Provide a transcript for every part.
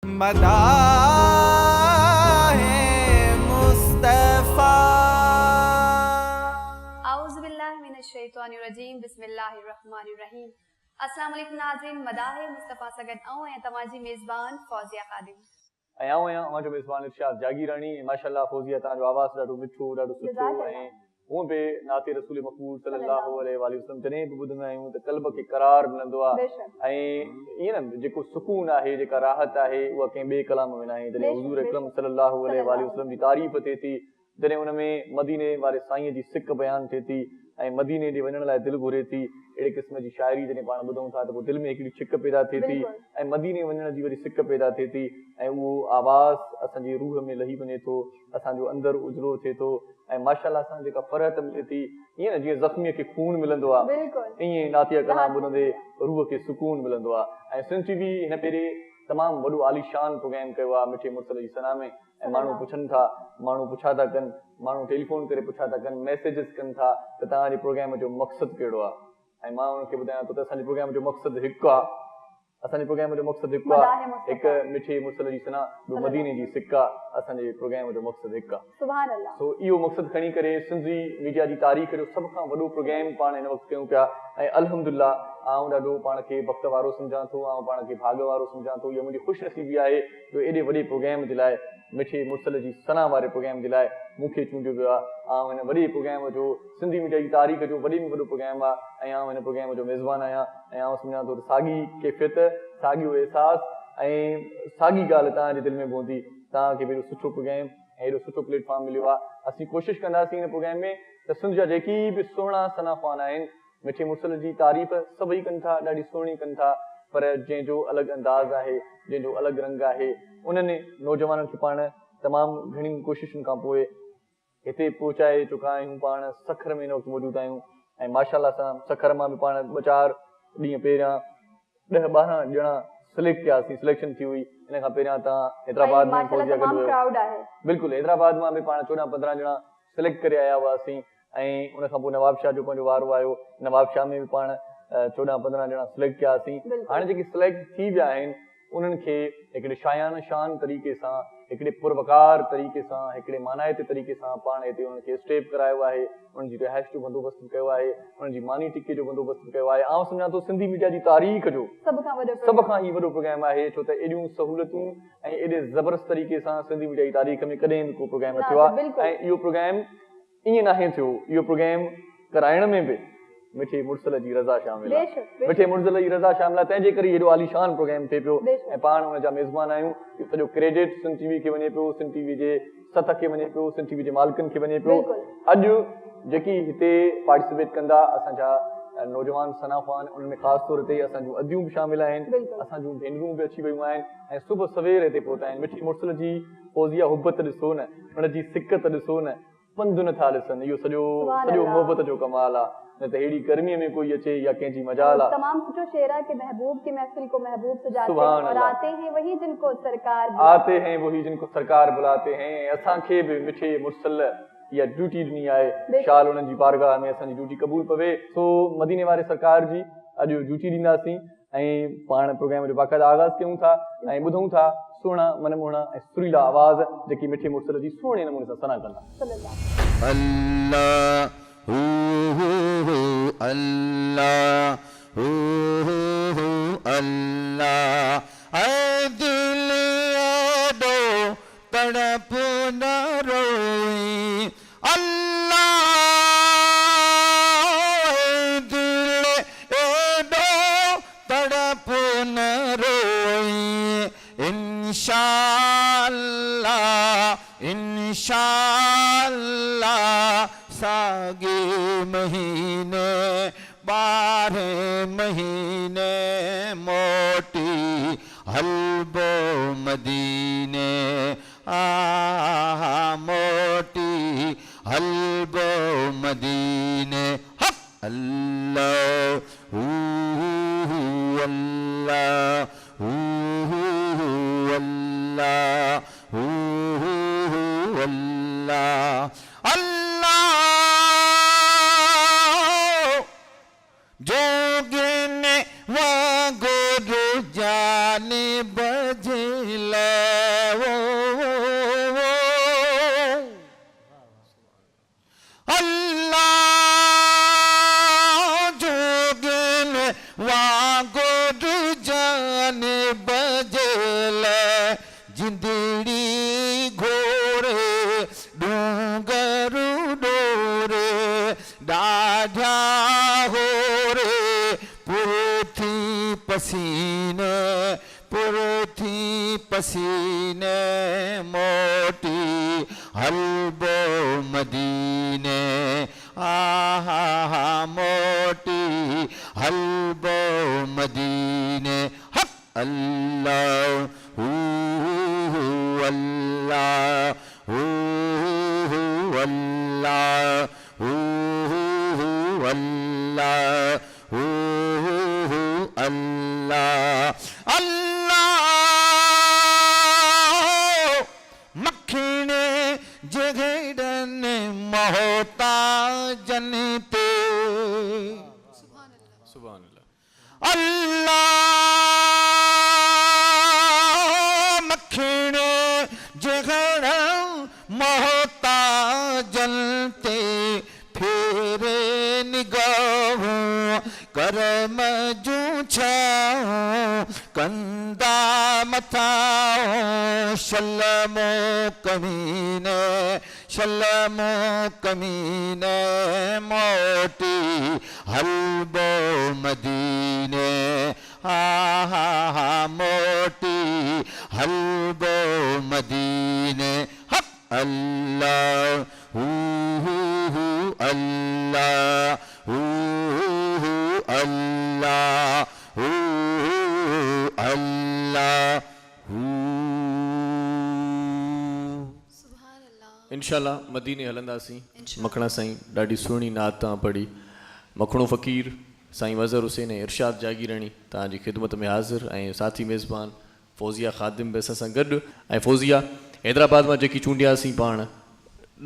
मदाहे मुस्तफा। औज़ुबिल्लाहिमिनश्शैतानिर्रजीम, बिस्मिल्लाहिर्रहमानिर्रहीम। अस्सलाम वालेकुम नाज़रीन, मदाहे मुस्तफ़ा सगत आऊं ऐं तव्हांजी मेज़बान फौज़िया ख़ादिम। ऐं आऊं आहियां मुंहिंजो मेज़बान इरशाद जागीरानी। माशाअल्लाह फौज़िया तव्हांजो आवाज़ ॾाढो मिठो, ॾाढो सुठो ऐं हूअं बि नाते रसूल मक़बूल सल्लल्लाहु अलैहि वसल्लम जॾहिं बि ॿुधंदा आहियूं त क़ल्ब खे करार मिलंदो आहे ऐं ईअं न जेको सुकून आहे, जेका राहत आहे, उहा कंहिं ॿिए कलाम में न आहे। जॾहिं हुज़ूर अकरम सल्लल्लाहु अलैहि वसल्लम जी तारीफ़ थिए थी, जॾहिं उन में मदीने वारे साईं जी सिक बयानु थिए थी ऐं मदीने ॾे वञण लाइ दिलि घुरे थी, अहिड़े क़िस्म जी शाइरी जॾहिं पाण ॿुधूं था त पोइ दिलि में हिकिड़ी छिक पैदा थिए थी ऐं मदीने वञण जी वरी सिक पैदा थिए थी ऐं उहो आवाज़ असांजी रूह में लही वञे थो, असांजो अंदरि उजरो थिए थो ऐं माशाअल्लाह सां जेका फ़रहत मिले थी, ईअं न जीअं ज़ख़्मीअ खे खून मिलंदो आहे, ईअं नातिया कलाम ॿुधंदे रूह खे सुकून मिलंदो आहे। ऐं सिंध टीवी हिन पहिरीं तमामु वॾो आलीशान प्रोग्राम कयो आहे मिठे मुर्सल जी सना में ऐं माण्हू पुछनि था, माण्हू पुछा था कनि, माण्हू टेलीफोन करे पुछा था कनि, मैसेजिस कनि था त तव्हांजे प्रोग्राम जो मक़सदु कहिड़ो आहे। ऐं मां उनखे ॿुधायां थो त असांजे प्रोग्राम जो मक़सदु हिकु आहे, असांजे प्रोग्राम जो मक़सदु हिकु आहे, हिकु मिठे मुर्सल जी सना, ॿियो मदीने जी सिक आहे। असांजे प्रोग्राम जो मक़सदु हिकु आहे। सुभान अल्लाह। सो इहो मक़सदु खणी करे सिंधी मीडिया जी तारीख़ जो सभ खां वॾो प्रोग्राम पाण हिन वक़्तु कयूं पिया ऐं अल्हम्दुलिल्लाह आउं ॾाढो पाण खे वक़्त वारो सम्झां थो, आउं पाण खे भाग वारो सम्झां थो। इहा मुंहिंजी ख़ुशनसीबी आहे जो एॾे वॾे प्रोग्राम जे लाइ, मिठे मुर्सल जी सना वारे प्रोग्राम जे लाइ मूंखे चूंडियो वियो आहे। आउं हिन वॾे प्रोग्राम जो, सिंधी मीडिया जी तारीख़ जो वॾे में वॾो प्रोग्राम आहे ऐं आउं हिन प्रोग्राम जो मेज़बान आहियां ऐं आउं सम्झां थो त साॻी कैफ़ियत, साॻियो एहसासु ऐं साॻी ॻाल्हि तव्हांजे दिलि में पवंदी। तव्हांखे बि एॾो सुठो प्रोग्राम ऐं एॾो सुठो प्लेटफॉर्म मिलियो आहे। असीं कोशिशि कंदासीं हिन प्रोग्राम में त सिंध जा जेकी बि सुहिणा सना ख़्वान आहिनि, मिठे मुर्सल जी तारीफ़ सभई कनि था, ॾाढी सुहिणी कनि था, पर जंहिंजो अलॻि अंदाज़ आहे, जंहिंजो अलॻि रंग आहे, उन्हनि नौजवाननि खे पाण तमामु घणी कोशिशुनि खां पोइ हिते पहुचाए चुका आहियूं। पाण सखर में हिन वक़्तु मौजूदु आहियूं ऐं माशाअल्लाह सां सखर मां बि पाण 2-4 ॾींहं पहिरियां 10-12 ॼणा सिलेक्ट कयासीं, सिलेक्शन थी हुई। इन खां पहिरियां तव्हां हैदराबाद में बिल्कुलु हैदराबाद मां बि पाण 14-15 ॼणा सिलेक्ट करे आया हुआसीं ऐं उन खां पोइ नवाब शाह जो पंहिंजो वारो आयो, नवाब शाह में बि पाण 14-15 ॼणा सिलेक्ट कयासीं। हाणे जेके सिलेक्ट थी विया आहिनि उन्हनि खे हिकिड़े शायान शान तरीक़े सां, हिकिड़े पुरवकार तरीक़े सां, हिकिड़े मानाइते तरीक़े सां पाण हिते उन्हनि खे स्टेप करायो आहे, उन्हनि जी रिहाइश जो बंदोबस्तु कयो आहे, उन्हनि जी मानी टिके जो बंदोबस्तु कयो आहे। आउं सम्झां थो सिंधी मीडिया जी तारीख़ जो सभ खां ई वॾो प्रोग्राम आहे, छो त एॾियूं सहूलियतूं ऐं एॾे ज़बरदस्त तरीक़े सां सिंधी मीडिया जी तारीख़ में कॾहिं बि को प्रोग्राम न थियो आहे ऐं इहो प्रोग्राम ईअं नाहे थियो। इहो प्रोग्राम कराइण में बि मिठे मुर्सल जी रज़ा शामिल आहे, मिठे मुर्सल जी रज़ा शामिल आहे, तंहिंजे करे एॾो आलीशान प्रोग्राम थिए पियो ऐं पाण हुन जा मेज़बान आहियूं। सॼो क्रेडिट सिंध टीवी खे वञे पियो, सिंध टीवी जे सथ खे वञे पियो, सिंध टीवी जे मालिकनि खे वञे पियो। अॼु जेकी हिते पार्टिसिपेट कंदा असांजा नौजवान सना ख़्वान, उनमें ख़ासि तौर ते असांजूं अदियूं बि शामिल आहिनि, असांजूं भेनरूं बि अची वियूं आहिनि ऐं सुबुह सवेर हिते पहुता आहिनि। मिठी मुर्सल जी फौज़िया हुबत ॾिसो न, हुनजी सिकत ॾिसो न, पंधु नथा ॾिसनि। इहो सॼो मोहबत जो कमाल आहे। न त हेड़ी गर्मीअ में कोई अचे या कंहिंजी मजाल आहे। तमाम सुठो शेर है कि महबूब की महफिल को महबूब सजाते हैं और आते हैं वही जिनको सरकार बुलाते हैं। असांखे बि मिठे मुर्सल इहा ड्यूटी ॾिनी आहे, शाल उन्हनि जी बारगाह में असांजी ड्यूटी क़बूल पवे। सो मदीने वारे सरकार जी अॼु ड्यूटी ॾींदासीं ऐं पाण प्रोग्राम जो बाक़ाइदा आगाज़ कयूं था ऐं ॿुधूं था सुहिणा मनमोहणा ऐं सुरीला आवाज़ जेकी मिठे मुर्सल जी सुहिणे नमूने सां सना कंदा। तड़प न रोई अल्लाह, दिल एडो तड़प न रोई इंशाअल्लाह इंशाअल्लाह सागे महीने 12 महीने मोटी हलबो मदीने मोटी हलबो मदीने। अल्लाह अल्लाह अल्लाह अल्लाह जोगिने वागुरु जाने बजला जिंदड़ी घोरे डूंगरू डोरे डाढ़ा हो रे पुरथी पसीने पुरथी पसीने मोटी हलबो मदीने आहा मोटी हलबो मदीने हक अल्लाह अल्लाह अल्लाह अल्लाह अल्लाह अल्लाह मखीने जगड़न महोता जनते सुभान अल्लाह अल्लाह मखीने जगड़न महोता जनते फेरे निगाहों करम जूछा कंदा मथा शलमो कमीने मोटी हलबो मदीने आहा मोटी हलबो मदीने हक अल्लाह अल्लाह अल्लाह अल्लाह इंशाल्लाह मदीने हलंदासीं मखणा साईं ॾाढी सुहिणी नात तव्हां पढ़ी मखणो फ़क़ीर साईं वज़र हुसैन ऐं इरशाद जागीराणी तव्हांजी ख़िदमत में हाज़िर ऐं साथी मेज़बान फ़ौज़िया ख़ादिम बि असां सां गॾु ऐं फ़ौज़िया हैदराबाद मां जेकी चूंडियासीं पाण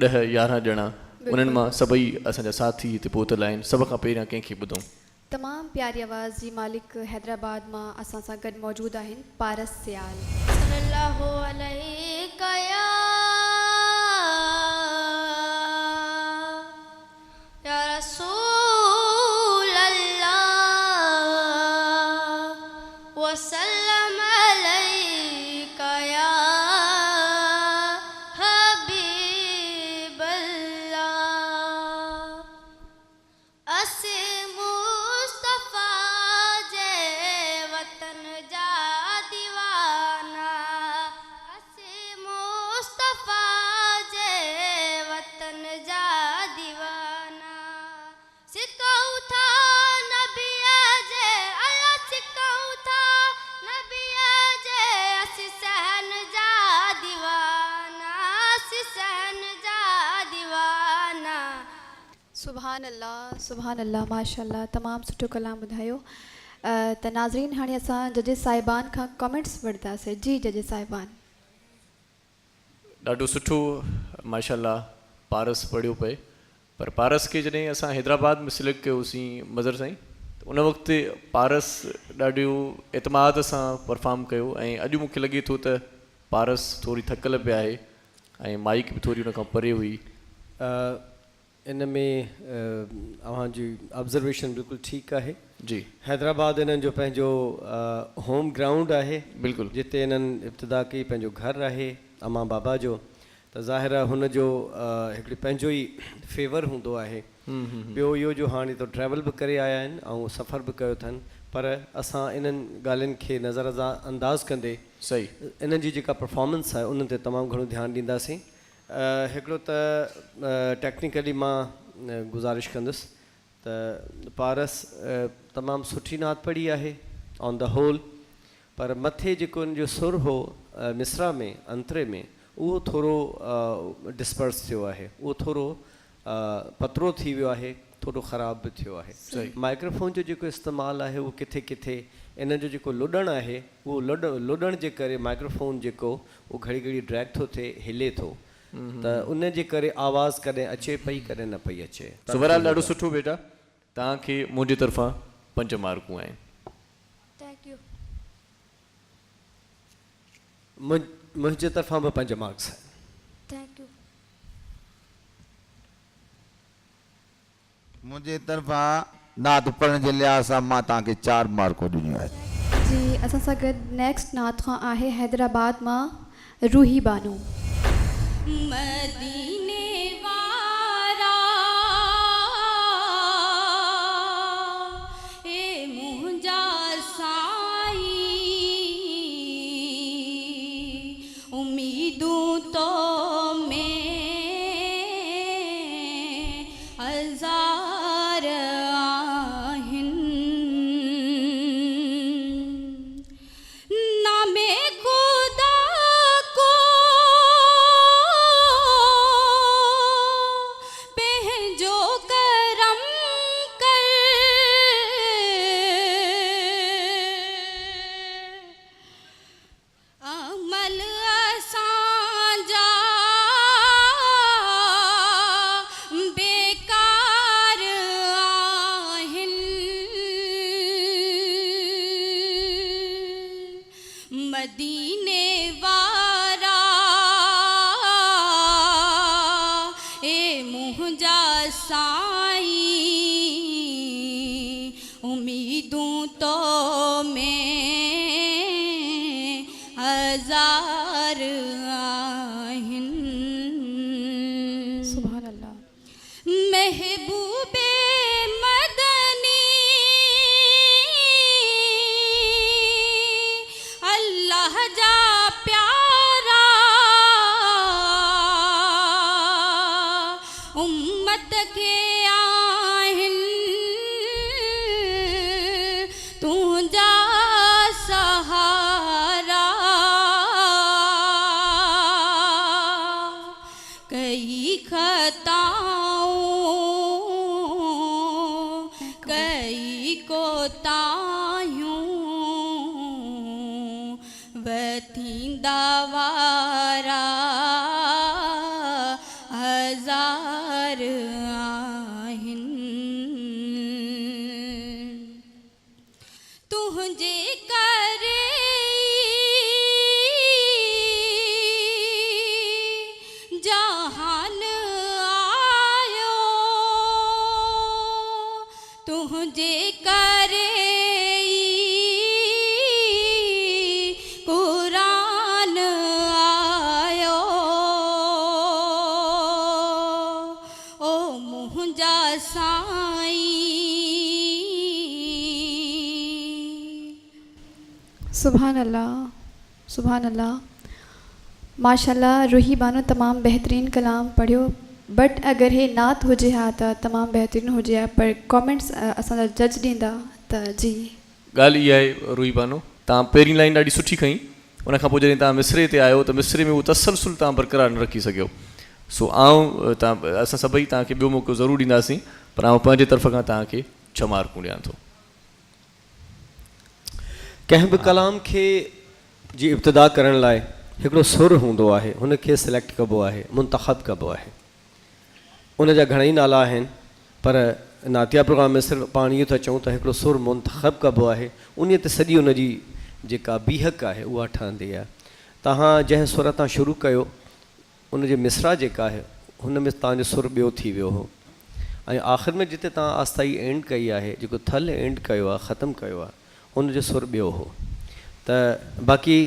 10-11 ॼणा उन्हनि मां सभई असांजा साथी हिते पहुतल आहिनि सभ खां पहिरियां कंहिंखे ॿुधूं तमाम प्यारी आवाज़ जी मालिक हैदराबाद मां असां सां गॾु मौजूद आहिनि पारस सियाल सल्लल्लाहु अलैहि या रसूल अल्लाह वसल्लम अलैका या हबीब अल्लाह असे मुस्तफा जे वतन जा दीवाना असे मुस्तफा जे वतन जा दीवाना सिकऊं था नबीअ जे अल्लाह सिकऊं था नबीअ जे असी सहन जा दीवाना असी सहन जा दीवाना सुभान अल्लाह माशाअल्लाह तमामु सुठो कलाम ॿुधायो त नाज़रीन हाणे असां जजेस साहिबान खां कमेंट्स वठंदासीं जी जजेस साहिबान ॾाढो सुठो माशाल्लाह पारस पढ़ियो पए पर पारस खे जॾहिं असां हैदराबाद में सिलेक्ट कयोसीं मज़र साईं त उन वक़्तु पारस ॾाढो एतमाद सां परफॉर्म कयो ऐं अॼु मूंखे लॻे थो त पारस थोरी थकल पिया आहे ऐं माइक बि थोरी उन खां परे हुई इन में अव्हांजी ऑब्ज़र्वेशन बिल्कुलु ठीकु आहे जी हैदराबाद इन्हनि जो पंहिंजो होम ग्राउंड आहे बिल्कुलु जिते इन्हनि इब्तिदा कई पंहिंजो घरु आहे अम्मा बाबा जो त ज़ाहिर आहे हुनजो हिकिड़ी पंहिंजो ई फेवर हूंदो आहे ॿियो इहो जो हाणे तो ट्रैवल बि करे आया आहिनि ऐं सफ़र बि कयो अथनि पर असां इन्हनि ॻाल्हियुनि खे नज़र अंदाज़ कंदे सही इन्हनि जी जेका परफॉर्मेंस आहे उन्हनि ते तमामु घणो ध्यानु ॾींदासीं हिकिड़ो त टेक्निकली मां गुज़ारिश कंदुसि त पारस तमामु सुठी नात पढ़ी आहे ऑन द होल पर मथे जेको उन जो सुर हो मिसरा में अंतरे में उहो थोरो डिस्पर्स थियो आहे उहो थोरो पतरो थी वियो आहे थोरो ख़राब बि थियो आहे माइक्रोफोन जो जेको इस्तेमालु आहे उहो किथे किथे इन जो जेको लुॾणु आहे उहो लुॾण जे करे माइक्रोफोन जेको उहो घड़ी घड़ी ड्रैग थो थिए हिले थो त उन जे करे आवाज़ कॾहिं अचे पई कॾहिं न पई अचे बहरहाल ॾाढो सुठो बेटा तव्हांखे मुंहिंजे तरफ़ां 5 मार्कूं आहिनि थैंक यू मुंहिंजे तरफ़ां बि 5 मार्क्स आहिनि थैंक यू मुंहिंजे तरफ़ां नात पढ़ण जे लिहाज़ सां मां तव्हांखे 4 मार्कूं ॾिनियूं आहिनि जी असां सां गॾु नेक्स्ट नात खां आहे हैदराबाद मां रूही बानो। मदीने वारा ए मुंहिंजा साईं उम्मीदूं तो में हज़ार आहिनि नामे खुदा को पंहिंजो करम कर अमल असांजा बेकार आहिनि मदीने वारा ए मुंहिंजा साईं उम्मीदूं तो में हज़ार आहिनि सुभान अल्लाह। महबूबे मदनी अल्लाह जा प्यारा उम्मत के आहिनि तुंहिंजा सहारा कई खताऊं कई कोतायूं वथींदा वारा हज़ार आहिनि तुंहिंजे करे जहान आयो तुंहिंजे करे क़ुरान आयो ओ मुंहिंजा साईं सुभान अल्लाह, सुभान अल्लाह। माशाल्लाह रूही बानो तमामु बहितरीन कलाम पढ़ियो, बट अगरि हे नात हुजे हा त तमामु बहितरीन हुजे हा, पर कमेंट्स असांजा जज ॾींदा त जी। ॻाल्हि इहा आहे रूही बानो, तव्हां पहिरीं लाइन ॾाढी सुठी खई, उन खां पोइ जॾहिं तव्हां मिसरे ते आयो त मिसरे में उहो तसलसुल तव्हां बरक़रार न रखी सघियो। सो असां सभई तव्हांखे ॿियो मौक़ो ज़रूरु ॾींदासीं, पर आउं पंहिंजे तरफ़ खां तव्हांखे 6 मार्कूं ॾियां थो। कंहिं बि कलाम खे जी इब्तिदा करण लाइ हिकिड़ो सुर हूंदो आहे, हुनखे सिलेक्ट कबो आहे, मुंतख़ब कबो आहे। उन जा घणेई नाला आहिनि, पर नातिया प्रोग्राम में सिर्फ़ु पाण इहो था चऊं त हिकिड़ो सुर मुंतख़ब कबो आहे, उन ते सॼी उनजी जेका बीहक आहे उहा ठहंदी आहे। तव्हां जंहिं सुर तां शुरू कयो उनजे मिसरा जेका आहे हुन में तव्हांजो सुर ॿियो थी वियो हो, ऐं आख़िर में जिते तव्हां आस्ताई एंड कई आहे, जेको थल एंड कयो आहे, ख़तमु कयो आहे, उनजो सुर ॿियो हो। त बाक़ी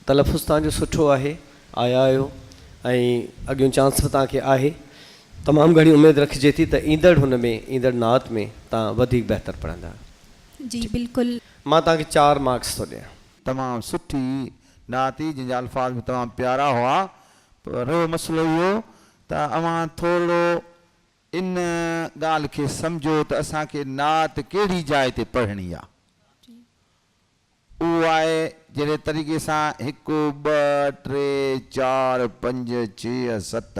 तलफ़ुज़ तव्हांजो सुठो आहे, आया आहियो, ऐं अॻियूं चांस तव्हांखे आहे। तमामु घणी उमेदु रखिजे थी त ईंदड़ हुन में ईंदड़ नात में तव्हां वधीक बहितर पढ़ंदा। जी बिल्कुलु। मां तव्हांखे 4 मार्क्स थो ॾियां। तमामु सुठी नाती जंहिंजा अल्फाज़ बि तमामु प्यारा हुआ, पर मसइलो इहो त अवां थोरो इन ॻाल्हि खे सम्झो त असांखे नात कहिड़ी जाइ ते पढ़णी आहे। उहो आहे जहिड़े तरीक़े सां 1 2 3 4 5 6 7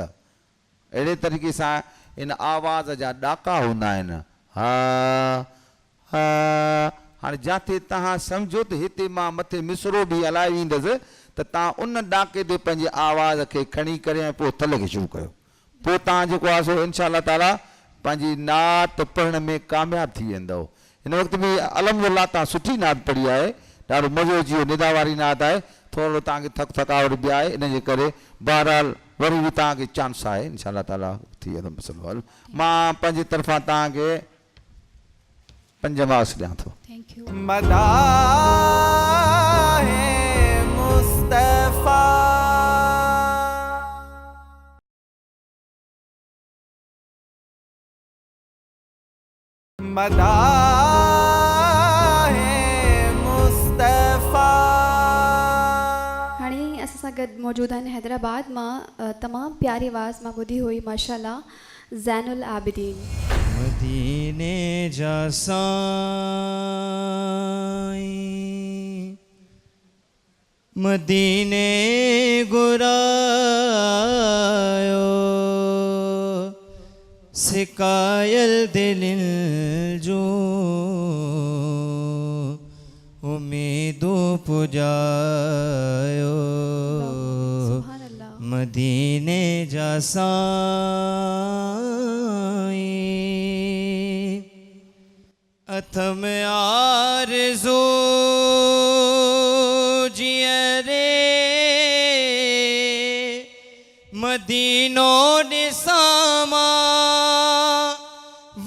अहिड़े तरीक़े सां इन आवाज़ जा ॾाका हूंदा आहिनि। हा हा हाणे जिते तव्हां सम्झो त हिते मां मथे मिसरो बि हलाए वेंदुसि त तव्हां उन ॾाके ते पंहिंजे आवाज़ खे खणी करे ऐं पोइ थल खे शुरू कयो, पोइ तव्हां जेको आहे सो इनशा अल्लाह ताला पंहिंजी नात पढ़ण में कामयाबु थी वेंदव। हिन वक़्तु बि अलहमदुलिल्लाह तव्हां सुठी नात पढ़ी आहे, ॾाढो मज़ो अची वियो, निदा वारी नात आहे, थोरो तव्हांखे थकावट बि आहे, इन जे करे बहरहाल वरी बि तव्हांखे चांस आहे, इनशा अल्लाह ताला थी वेंदो मसइलो हल। मां पंहिंजे तरफ़ां तव्हांखे 5 मार्क्स ॾियां थो। Thank you. मदाहे मुस्तफ़ा मदाहे मुस्तफ़ा। हाणे असां सां गॾु मौजूदु आहिनि हैदराबाद मां तमामु प्यारी आवाज़ मां ॿुधी हुई माशाल्लाह ज़ैनुल आबिदीन। मदीने जा साईं मदीने घुरायो सिकायल दिलिन जो उम्मीदों पुजायो सुभान अल्लाह। मदीने जा साईं अथ में आरज़ू जियरे मदीनो ॾिसामा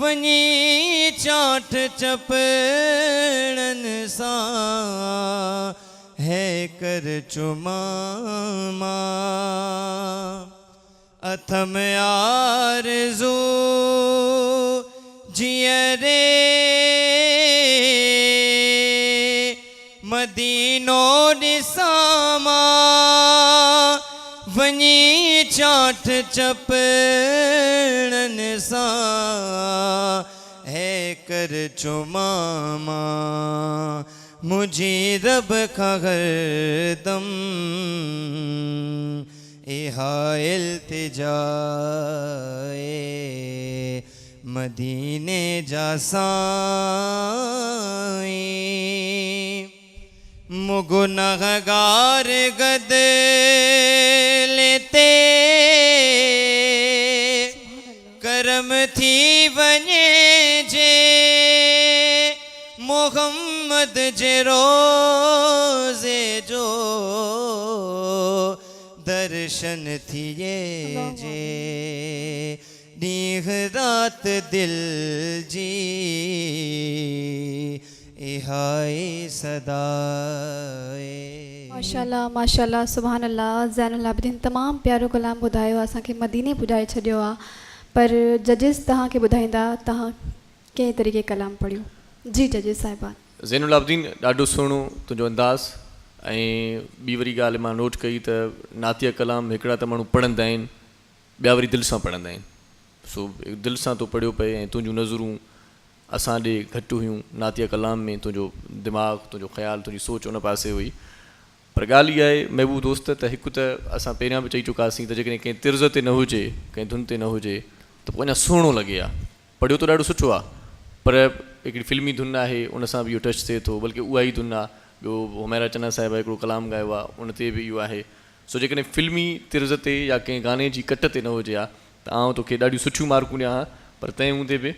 वञी चाठ चपड़न सां है कर चुमामा। अथ में आरज़ू जियरे मदीनो ॾिसामा वञी चाठ चपड़न सां है कर चुमामा। मुझे रब खां हरदम इहा इल्तिजाए मदीने जा साईं मुगुनहगार गद लेते करम थी वञे जे मोहम्मद जे रोज़े जो दर्शन थिए जे ॾींह रात दिल जी इहाए सदाए। माशाल्लाह माशाल्लाह सुभान अल्लाह ज़ैनुल आबिदीन तमामु प्यारो कलाम ॿुधायो आहे असांखे मदीने पुॼाए छॾियो आहे। पर जजिस तव्हांखे ॿुधाईंदा तव्हां कंहिं तरीक़े कलाम पढ़ियो। जी जजिस साहिबान। ज़ैनुल आबिदीन ॾाढो सुहिणो तुंहिंजो अंदाज़ ऐं ॿी वरी ॻाल्हि मां नोट कई त नातिया कलाम हिकिड़ा त माण्हू पढ़ंदा आहिनि ॿिया वरी दिलि सां पढ़ंदा आहिनि। सो दिलि सां तो पढ़ियो पए ऐं तुंहिंजूं नज़रूं असां ॾे घटि हुयूं नातिया कलाम में तुंहिंजो दिमाग़ु तुंहिंजो ख़्यालु तुंहिंजी सोच उन पासे हुई। पर ॻाल्हि इहा आहे महबूब दोस्त त हिकु त असां पहिरियां बि चई चुकासीं त जेकॾहिं कंहिं तिर्ज़ ते न हुजे कंहिं धुन ते न हुजे त पोइ अञा सुहिणो लॻे हा। पढ़ियो त ॾाढो सुठो आहे पर हिकिड़ी फिल्मी धुन आहे उन सां बि इहो टच थिए थो बल्कि उहा ई धुन आहे। ॿियो हुमैरा चन्ना साहिबा हिकिड़ो कलाम ॻायो आहे उन ते बि इहो आहे। सो जेकॾहिं फिल्मी तिर्ज़ ते या कंहिं गाने जी कट ते न हुजे हा त आउं तोखे ॾाढियूं सुठियूं मार्कूं ॾियां हा। पर तंहिं हूंदे बि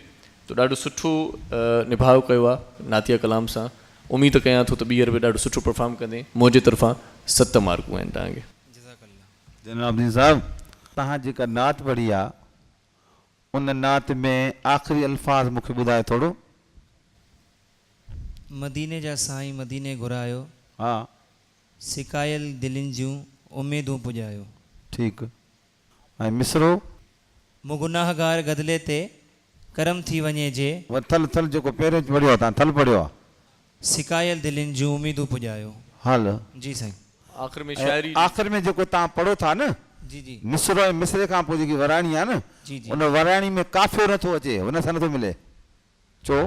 तो ॾाढो सुठो निभाउ कयो आहे नातिया कलाम सां। उमेदु कयां थो त ॿीहर बि ॾाढो सुठो परफॉर्म कंदे। मुंहिंजे तरफ़ां 7 मार्कूं आहिनि तव्हांखे। ज़ैनुल आबिदीन साहब तव्हां जेका नात पढ़ी आहे उन नात में आख़िरी अल्फाज़ मूंखे ॿुधाए थोरो। मदीने जा साईं मदीने घुरायो हा सिकायल दिलनि जूं उमेदूं पुॼायो। ठीकु। ऐं मिसरो मुगुनाहगार गदिले ते करम थी वञे जे उहा थल थल जेको पहिरियों पढ़ियो आहे तव्हां थल पढ़ियो आहे सिकायल दिलनि जूं उमेदूं पुॼायो। हल जी साईं। आख़िर में शाइरी आख़िर में जेको तव्हां पढ़ो था न जी जी मिसरो ऐं मिसरे खां पोइ जेकी वराणी आहे न जी जी उन वराणी में काफ़ियो नथो अचे हुन सां नथो मिले। छो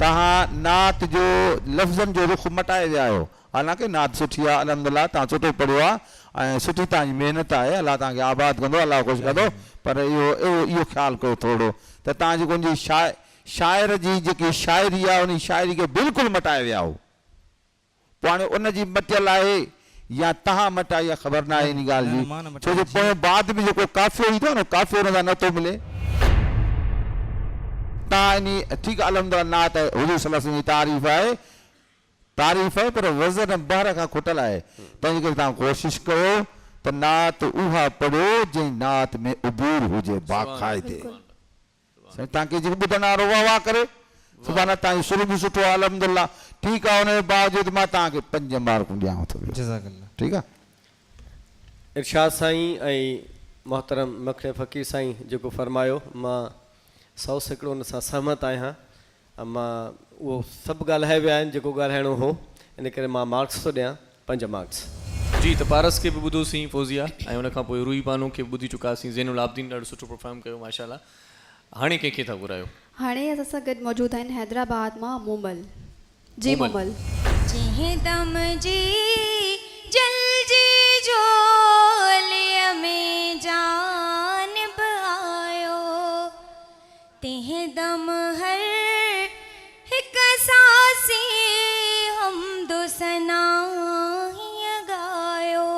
तव्हां नात जो लफ़्ज़नि जो रुख़ मटाए विया आहियो। हालांकि नात सुठी आहे अल्हम्दुलिल्लाह तव्हां सुठो पढ़ियो आहे ऐं सुठी तव्हांजी महिनत आहे अलाह तव्हांखे आबाद कंदो अलाह ख़ुशि कंदो। पर इहो ख़्यालु कयो थोरो त तव्हां जेको उनजी शाइर जी जेकी शाइरी आहे उन शाइरी खे बिल्कुलु मटाए विया हो। पोइ हाणे उनजी मटियल आहे या तव्हां मटाई आहे ख़बर न आहे इन ॻाल्हि जी। छो जो पोइ बाद में जेको काफ़ियो ईंदो आहे न काफ़ियो हुन सां नथो मिले। तव्हां इन ठीकु आहे अल्हम्दुलिल्लाह नात हुज़ूर सल्लल्लाहु अलैहि वसल्लम जी तारीफ़ आहे पर वज़न ॿाहिर खां खुटल आहे। तंहिंजे करे तव्हां कोशिशि कयो त नात उहा पढ़ो जंहिं नात में उबूर हुजे बाक़ाइदे। साईं तव्हांखे जेको ॿुधंदा वाह वाह करे सुभाणे तव्हांजो शुरू बि सुठो आहे अल्हम्दुलिल्लाह। ठीकु आहे उनजे बावजूदि मां तव्हांखे 5 मार्कूं ॾियांव थो। जज़ाकल्लाह। ठीकु आहे। इरशाद साईं ऐं मोहतरम मखे फ़क़ीर साईं जेको फ़रमायो मां 100% उन सां सहमत आहियां। मां उहो सभु ॻाल्हाए विया आहिनि जेको ॻाल्हाइणो हो, इन करे मां मार्क्स थो ॾियां 5 मार्क्स। जी, त पारस खे बि ॿुधोसीं फ़ौज़िया, ऐं उनखां पोइ रूही बानो खे बि ॿुधी चुकासीं। ज़ैनुल आबिदीन ॾाढो सुठो परफॉर्म कयो माशाल्लाह। हाणे कंहिंखे था घुरायो? हाणे असां सां गॾु मौजूदु आहिनि हैदराबाद मां मूमल। जी मूमल। जंहिं दम जी जल जी जोलीअ में जान बि आयो, तंहिं दम हर हिकु सांसी हमदो सना हीअं ॻायो।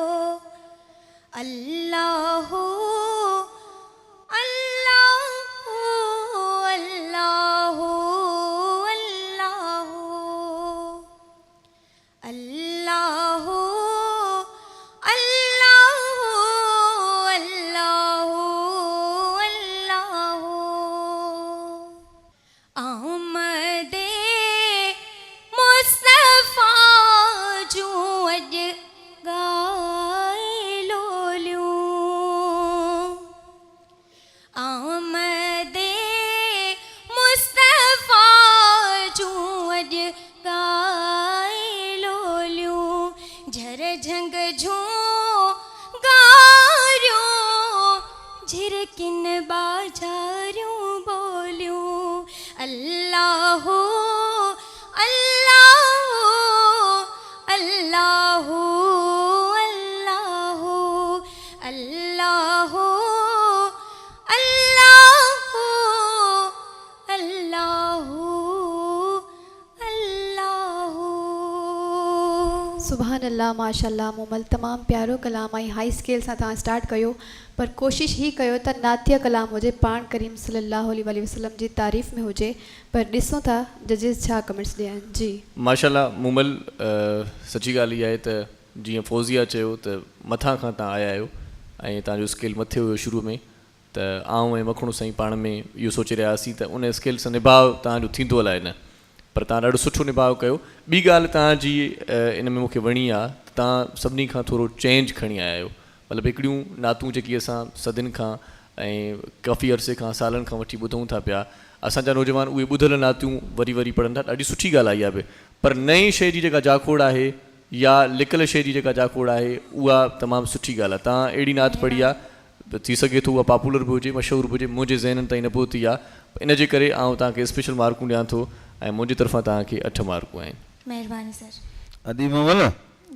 अल्लाहु अल्लाहु अल्लाहु अल्लाहु अल्लाहु अल्लाहु अल्लाहु आमदे मुस्तफ़ा जूं अॼु ॻाए लोलियूं। आमदे मुस्तफ़ा जूं अॼु ॻाए लोलियूं। झर झंग जूं गारियूं झिरकिन बाजारियूं बोलियूं। अल्लाहु अल्लाहु अल्लाहु अल्लाहु अल्लाहु अल्लाहु अल्लाहु अल्लाहु। सुभान अल्लाह माशाल्लाह मूमल, तमामु प्यारो कलाम ऐं हाई स्केल सां तव्हां स्टार्ट कयो, पर कोशिशि ही कयो त नातिया कलाम हुजे, पाण करीम सल्लल्लाहु अलैहि वसल्लम जी तारीफ़ में हुजे। पर ॾिसूं था जजिस छा कमेंट्स ॾियनि। जी माशाल्लाह मूमल, सची ॻाल्हि इहा आहे त जीअं फ़ौज़िया चयो त मथां खां तव्हां आया आहियो ऐं तव्हांजो स्केल मथे हुयो शुरू में, त आऊं ऐं मखणो साईं पाण में इहो सोचे रहियासीं त उन स्केल सां निभाउ तव्हांजो थींदो अलाए न, पर तव्हां ॾाढो सुठो निभाउ कयो। ॿी ॻाल्हि तव्हांजी इन में मूंखे वणी आहे त तव्हां सभिनी खां थोरो चेंज खणी आया आहियो। मतिलबु हिकिड़ियूं नातूं जेकी असां सदियुनि खां ऐं काफ़ी अरसे खां सालनि खां वठी ॿुधूं था पिया, असांजा नौजवान उहे ॿुधल नातियूं वरी वरी पढ़नि था, ॾाढी सुठी ॻाल्हि आहे इहा बि। पर नई शइ जी जेका जाखोड़ आहे या लिकल शइ जी जेका जाखोड़ आहे उहा तमामु सुठी ॻाल्हि आहे। तव्हां अहिड़ी नात पढ़ी आहे, थी सघे थो उहा पॉपुलर बि हुजे, मशहूरु बि हुजे, मुंहिंजे ज़हननि ताईं न पहुती आहे, इन जे करे आउं तव्हांखे स्पेशल मार्कूं ॾियां थो ऐं मुंहिंजी तरफ़ां तव्हांखे 8 मार्कूं आहिनि। महिरबानी सर। अदी मूमल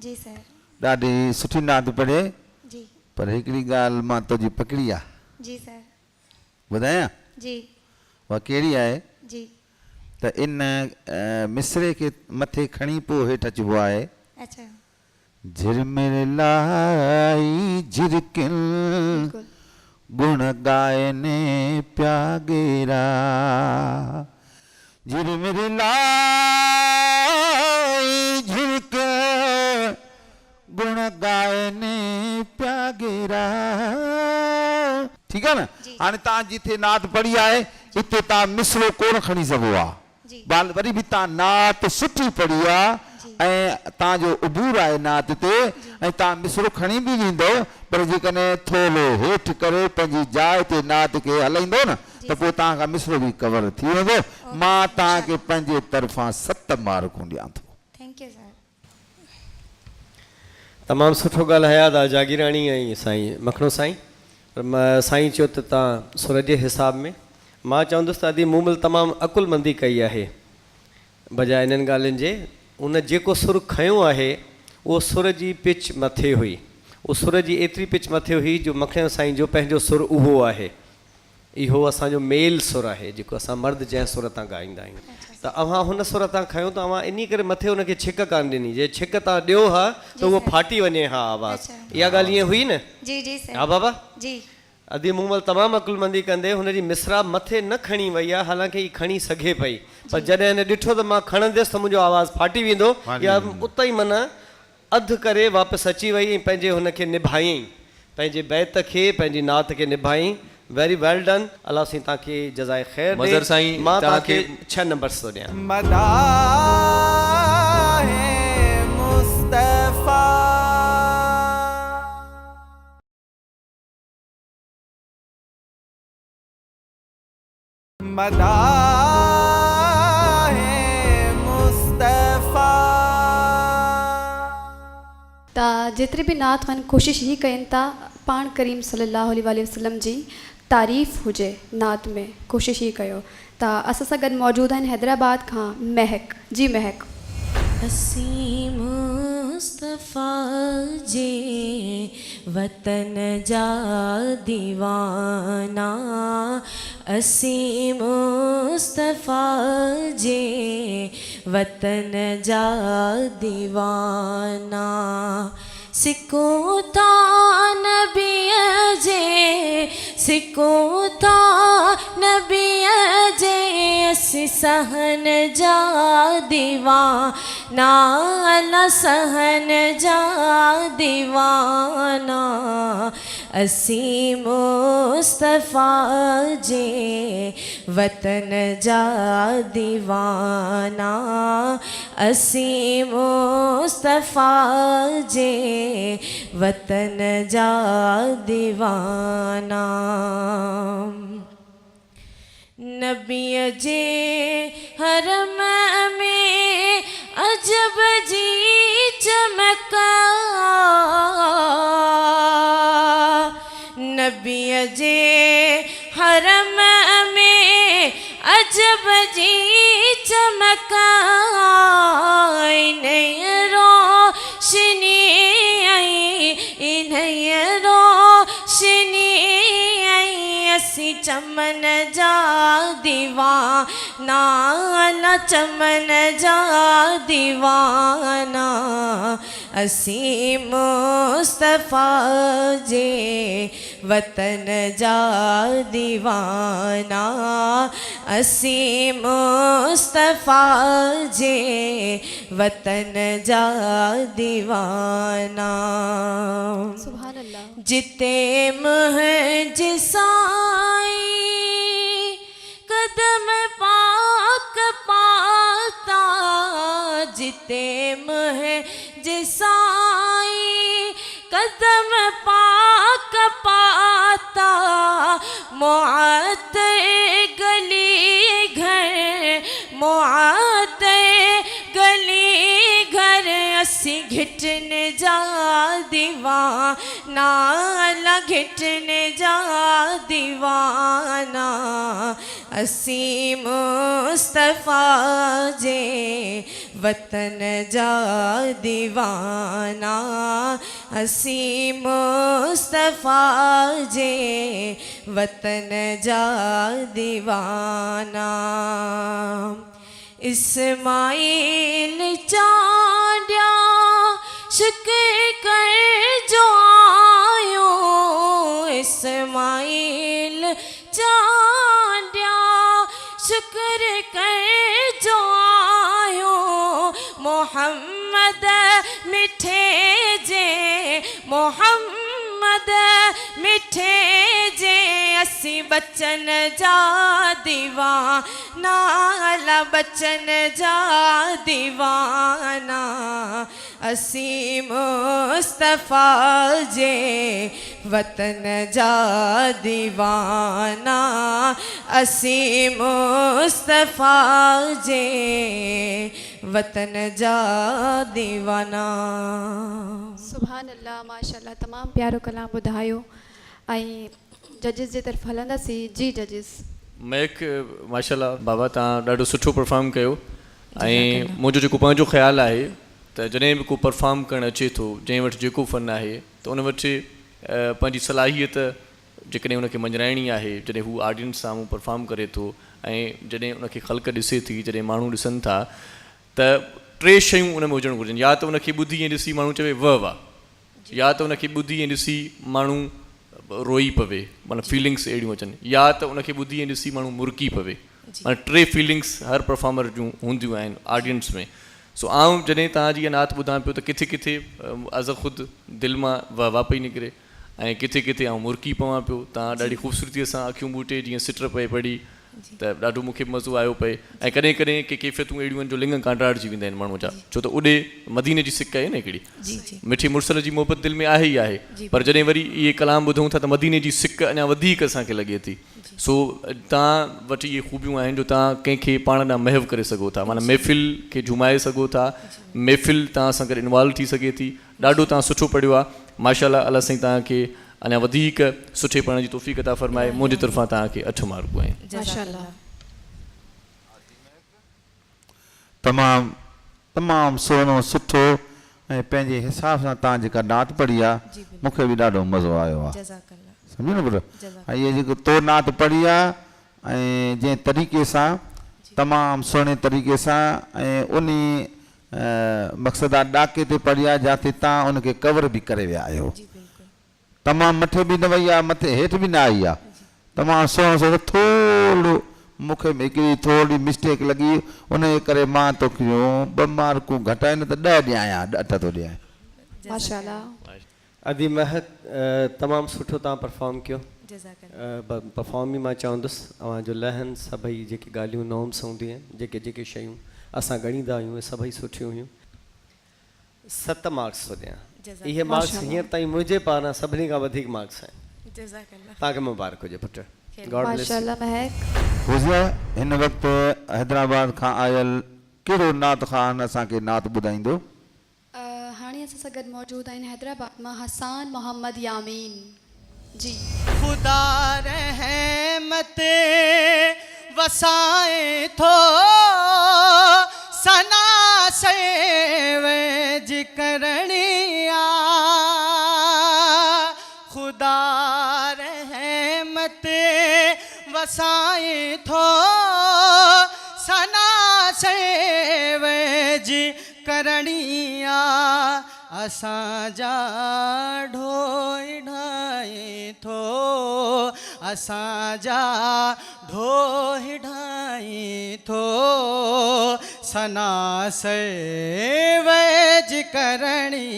जी सर। ॾाढी सुठी नात पढ़े, जी पर हिकिड़ी ॻाल्हि मां तुंहिंजी पकड़ी आहे, जी सर। ॿुधायां? जी उहा कहिड़ी आहे जी। त इन मिसरे खे मथे खणी पोइ हेठि अचिबो आहे। अच्छा झिरमिरलाई झिरकिन गुण गायने प्यागेरा। झिरमिरलाई झिरकिन गुण गायने प्यागेरा। ठीकु आहे न? हाणे तव्हां जिथे नात पढ़ी आहे हिते तव्हां मिसरो कोन खणी सघो आहे, वरी बि तव्हां नात सुठी पढ़ी आहे ऐं तव्हांजो उबूर आहे नात ते, ऐं तव्हां मिसरो खणी बि ॾींदो, पर जेकॾहिं थोरो हेठि करे पंहिंजी जाइ ते नात खे हलाईंदो न त पोइ तव्हांखां मिसरो बि कवर थी वेंदो। मां तव्हांखे पंहिंजे तरफ़ां 7 मार्कूं ॾियां थो। Thank U sir. तमामु सुठो ॻाल्हाया था जागीराणी ऐं साईं मखणो साईं। पर साईं चयो त तव्हां सुर जे हिसाब में, मां चवंदुसि त अदी मूमल तमामु अकुलमंदी कई आहे बजाए इन्हनि ॻाल्हियुनि जे। उन जेको सुर खयो आहे उहो सुर जी पिच मथे हुई, उहो सुर जी एतिरी पिच मथे हुई जो मखणे साईं जो पंहिंजो सुर उहो आहे। इहो असांजो मेल सुर आहे जेको असां मर्द जंहिं सुर तां ॻाईंदा आहियूं। त अव्हां हुन सुर तां खयो त अव्हां इन करे मथे हुनखे छिक कान ॾिनी, जे छिक तव्हां ॾियो हा त उहो फाटी वञे हा आवाज़। इहा ॻाल्हि ईअं हुई न? जी जी सर। हा बाबा जी। अदी मूमल तमामु अकुलमंदी कंदे हुनजी मिसरा मथे न खणी वई आहे, हालांकि ही खणी सघे पई, पर जॾहिं हिन ॾिठो त मां खणंदसि त मुंहिंजो आवाज़ु फाटी वेंदो, या उतां ई माना अधु करे वापसि अची वई ऐं पंहिंजे हुनखे निभायईं, पंहिंजे बैत खे पंहिंजी नात खे निभायईं। वेरी वेल डन। अलाह साईं तव्हांखे जज़ाए ख़ैर ॾे। मज़र साईं मां तव्हांखे 6 नंबर थो ॾियां। मदाहे मुस्तफ़ा। ता जेतिरे बि नात आहिनि कोशिशि ही कनि था पाण करीम सल्लल्लाहु अलैहि वसल्लम जी तारीफ़ हुजे नात में, कोशिशि ही कयो। ता असां सां गॾु मौजूदु आहिनि हैदराबाद खां महक। जी महक। असीं मुस्तफ़ा जे वतन जा दीवाना, असीं मुस्तफ़ा जे वतन जा दीवाना। सिको था नबीअ जे, सिको था नबीअ जे, असीं सहन जा दीवाना, अला सहन जा दीवाना। असीं मुस्तफ़ा जे वतन जा दीवाना, असीं मुस्तफ़ा जे वतन जा दीवाना। नबीअ जे हरम में अजब जी चमक, नबीअ जे हरम में अजब जी चमक, इन्हीं रोशनी इन्हीं रोशनी असीं चमन जा दीवाना, अला चमन जा दीवाना। असीं मुस्तफ़ा जे वतन जा दीवाना, असीं मुस्तफ़ा जे वतन जा दीवाना। सुभान अल्लाह। जिते मुंहिंजे साईं कदम पाक पाता, जिते मुंहिंजे साईं कदम पाक पाता, मुआत गली घर, मुआत गली घर, असीं घिटन जा दीवाना, अला घिटन जा दीवाना। असीं मुस्तफ़ा जे वतन जा दीवाना, असीं मुस्तफ़ा जे वतन जा दीवाना। इस्माइल चांडिया शुक्र कर जो आयो, इस्माइल चांडिया शुक्र कर जो आयो, मोहम्मद मिठे जे, मोहम्मद मिठे जे, असीं बचन जा दीवाना, अला बचन जा दीवाना। असीं मुस्तफ़ा जे वतन जा दीवाना, असीं मुस्तफ़ा जे वतन जा दीवाना। सुभान अल्लाह, माशाल्लाह, तमामु प्यारो कलाम ॿुधायो। ऐं जजिस जे तरफ़ हलंदासीं। जी जजिस। महक, माशाल्लाह बाबा तव्हां ॾाढो सुठो परफॉर्म कयो। ऐं मुंहिंजो जेको पंहिंजो ख़्यालु आहे त जॾहिं बि को परफॉर्म करणु अचे थो, जंहिं वटि जेको फ़न आहे त उन वटि पंहिंजी सलाहियत जेकॾहिं उनखे मंझराइणी आहे, जॾहिं हू ऑडियंस साम्हूं परफॉर्म करे थो ऐं जॾहिं उनखे ख़ल्क़ ॾिसे थी, जॾहिं माण्हू ॾिसनि था, त टे शयूं उन में हुजणु घुरिजनि। या त उनखे ॿुधी ऐं ॾिसी माण्हू चवे वाह वाह, या त उनखे ॿुधी ऐं ॾिसी माण्हू रोई पवे, माना फीलिंग्स अहिड़ियूं अचनि, या त उनखे ॿुधी ऐं ॾिसी माण्हू मुरकी पवे। माना टे फीलिंग्स हर परफॉर्मर जूं हूंदियूं आहिनि ऑडियंस में। सो आउं जॾहिं तव्हांजी इहा नात ॿुधां पियो त किथे किथे अज़ ख़ुदि दिलि मां वाह वाह पई निकिरे ऐं किथे किथे आउं मुरकी पवां पियो। तव्हां ॾाढी ख़ूबसूरतीअ सां अखियूं ॿूटे जीअं सिट पए पढ़ी त ॾाढो मूंखे मज़ो आयो पए ऐं कॾहिं कॾहिं के कैफ़ियतूं अहिड़ियूं आहिनि जो लिंग कांडाड़जी वेंदा आहिनि माण्हू जा छो त ओॾे मदीने जी सिक आहे न हिकिड़ी जी जी मिठी मुर्सल जी मोहबत दिलि में आहे ई आहे पर जॾहिं वरी इहे कलाम ॿुधूं था त मदीने जी सिक अञा वधीक असांखे लॻे थी सो तव्हां वटि इहे ख़ूबियूं आहिनि जो तव्हां कंहिंखे पाण ॾांहुं महव करे सघो था माना महफ़िल खे झुमाए सघो था महफ़िल तव्हां सां गॾु इन्वॉल्व थी सघे थी ॾाढो तव्हां सुठो पढ़ियो आहे माशाल्लाह अल्लाह साईं तव्हांखे अञा वधीक सुठे पढ़ण जी तौफ़ीक़ अता फ़रमाए मुंहिंजी तरफ़ां तव्हांखे 8 मार्कूं आहिनि माशाल्लाह तमामु तमामु सुहिणो सुठो ऐं पंहिंजे हिसाब सां तव्हां जेका नात पढ़ी आहे मूंखे बि ॾाढो मज़ो आयो आहे जज़ाकल्लाह सम्झो न पुटु ऐं इहे जेको तो नात पढ़ी आहे ऐं जंहिं तरीक़े सां तमामु सुहिणे तरीक़े सां ऐं उन मक़सदा ॾाके ते पढ़ी आहे जिते तव्हां उनखे कवर बि करे विया आहियो तमामु मथे बि न वई आहे मथे हेठि बि न आई आहे तमामु सुहिणो सुहिणो थोरो मूंखे हिकिड़ी थोरी मिस्टेक लॻी उनजे करे मां तोखे 2 मार्कूं घटि आहिनि त 10 ॾियां 8 थो ॾियां माशाल्लाह अदी महक तमामु सुठो तव्हां परफॉर्म कयो जज़ाकल्लाह परफॉर्म बि मां चवंदुसि अवांजो लहन सभई जेके ॻाल्हियूं नॉर्म्स हूंदियूं आहिनि जेके जेके शयूं असां ॻणींदा आहियूं उहे सभई सुठियूं हुयूं 7 मार्क्स थो ॾियां इहे मार्क्स हींअर ताईं मुंहिंजे पारां सभिनी खां वधीक मार्क्स आहिनि जज़ाकल्लाह तव्हांखे मुबारक हुजे पुटु गॉड ब्लेस माशाल्लाह महक हुज़िया हिन वक़्तु हैदराबाद खां आयल कहिड़ो नात ख़ान असांखे नात ॿुधाईंदो हाणे असां सां गॾु मौजूदु आहिनि हैदराबाद मां हसान मोहम्मद यामीन जी खुदा रहमत वसाए थो सना सेवज करनिया खुदा रहमत वसाए थो सना सेवज करनिया असां जा ढोई ढाए थो असां जा ढोई ढाए थो सना सेवज करणी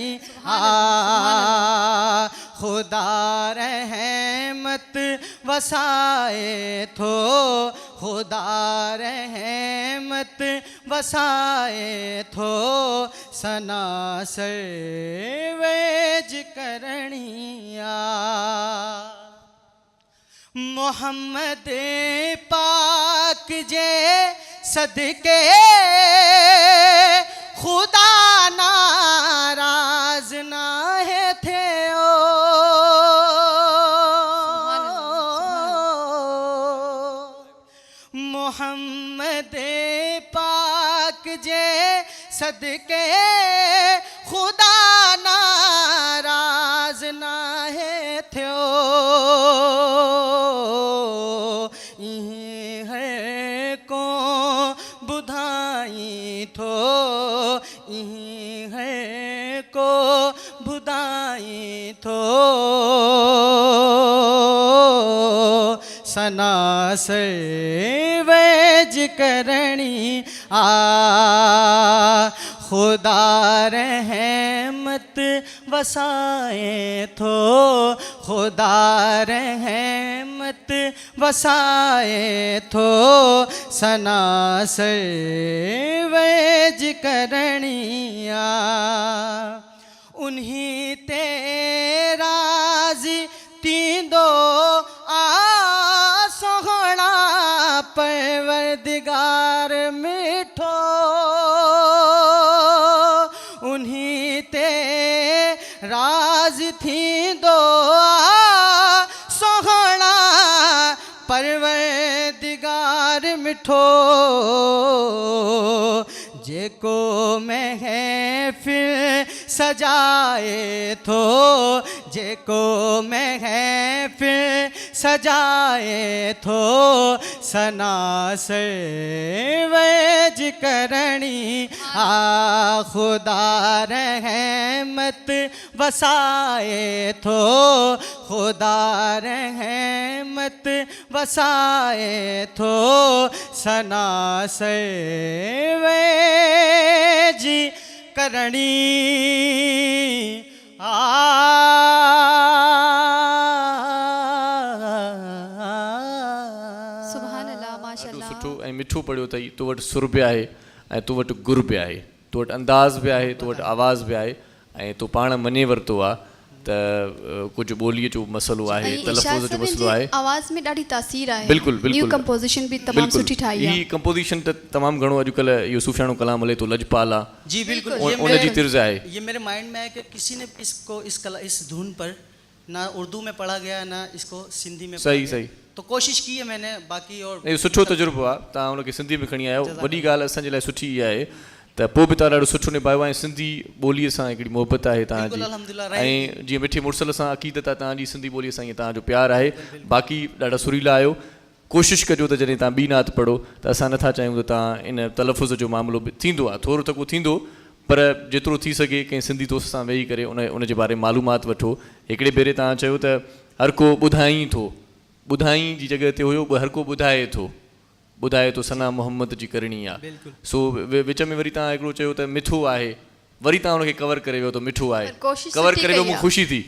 खुदा रहमत वसाए थो खुदा रहमत वसाए थो सना सेवज करनिया मोहम्मद पाक जे सदके खुदा नाराज ना है थे मोहम्मद पाक जे सदके खुदा नाराज ना है थियो है को बुधाई थो है को बुधाई थो सना सेवज करणी खुदा रहमत वसाए थो खुदा रहमत वसाए थो सना सेवज करनिया उन्हीं ते राज़ी तींदो सोहणा परवरदिगार मिठो उन्हीं ते राज थींदो सोहणा परवरदिगार मिठो जेको महफिल सजाए थो जेको महफिल सजाए थो सना सेवज करणी खुदा रहमत वसाए थो खुदा रहमत वसाए थो सना सेवज करणी सुभान अल्लाह सुठो ऐं मिठो पढ़ियो अथई, तो वटि सुर बि आहे ऐं तो वटि गुर बि आहे, तो वटि अंदाज़ बि आहे, तो वटि आवाज़ बि आहे ऐं तो पाण मञे वरितो आहे त कुझु ॿोलीअ जो मसइलो आहे, तलफ़ुज़ जो मसइलो आहे। आवाज़ में ॾाढी तासीर आहे। बिल्कुलु न्यू कंपोजिशन भी तमाम सुठी ठाही आहे। ही कंपोजिशन त तमामु घणो अॼुकल्ह इहो सूफ़ियाणो कलाम हले थो, लजपाल आहे जी बिल्कुल, उन जी तिर्ज़ आहे। ये मेरे माइंड में है कि किसी ने इसको इस धुन पर ना उर्दू में पढ़ा गया ना इसको सिंधी में सही सही, तो कोशिश की है मैंने बाकी। और इहो सुठो तजुर्बो आहे, तव्हां हुनखे सिंधी में खणी आयो, वॾी ॻाल्हि असांजे लाइ सुठी इहा आहे त पोइ बि तव्हां ॾाढो सुठो निभायो ऐं सिंधी ॿोलीअ सां हिकिड़ी मोहबत आहे तव्हांजी, ऐं जीअं मिठे मुड़सल सां अक़ीदत आहे तव्हांजी सिंधी ॿोलीअ सां ईअं तव्हांजो प्यारु आहे। बाक़ी ॾाढा सुरीला आहियो, कोशिशि कजो त जॾहिं तव्हां ॿी नात पढ़ो त असां नथा चाहियूं त तव्हां इन तलफ़ुज़ जो मामिलो बि थींदो आहे, थोरो त को थींदो, पर जेतिरो थी सघे कंहिं सिंधी दोस्त सां वेही करे उन जे बारे में मालूमात वठो। हिकिड़े भेरे तव्हां चयो त हर को ॿुधाई थो, ॿुधाई जी जॻह ते हुयो हर को ॿुधाए थो सना मोहम्मद जी करणी आहे। सो विच में वरी तव्हां हिकिड़ो चयो त मिठो आहे, वरी तव्हां हुनखे कवर करे वियो त मिठो आहे, कवर करे वियो मूंखे ख़ुशी थी,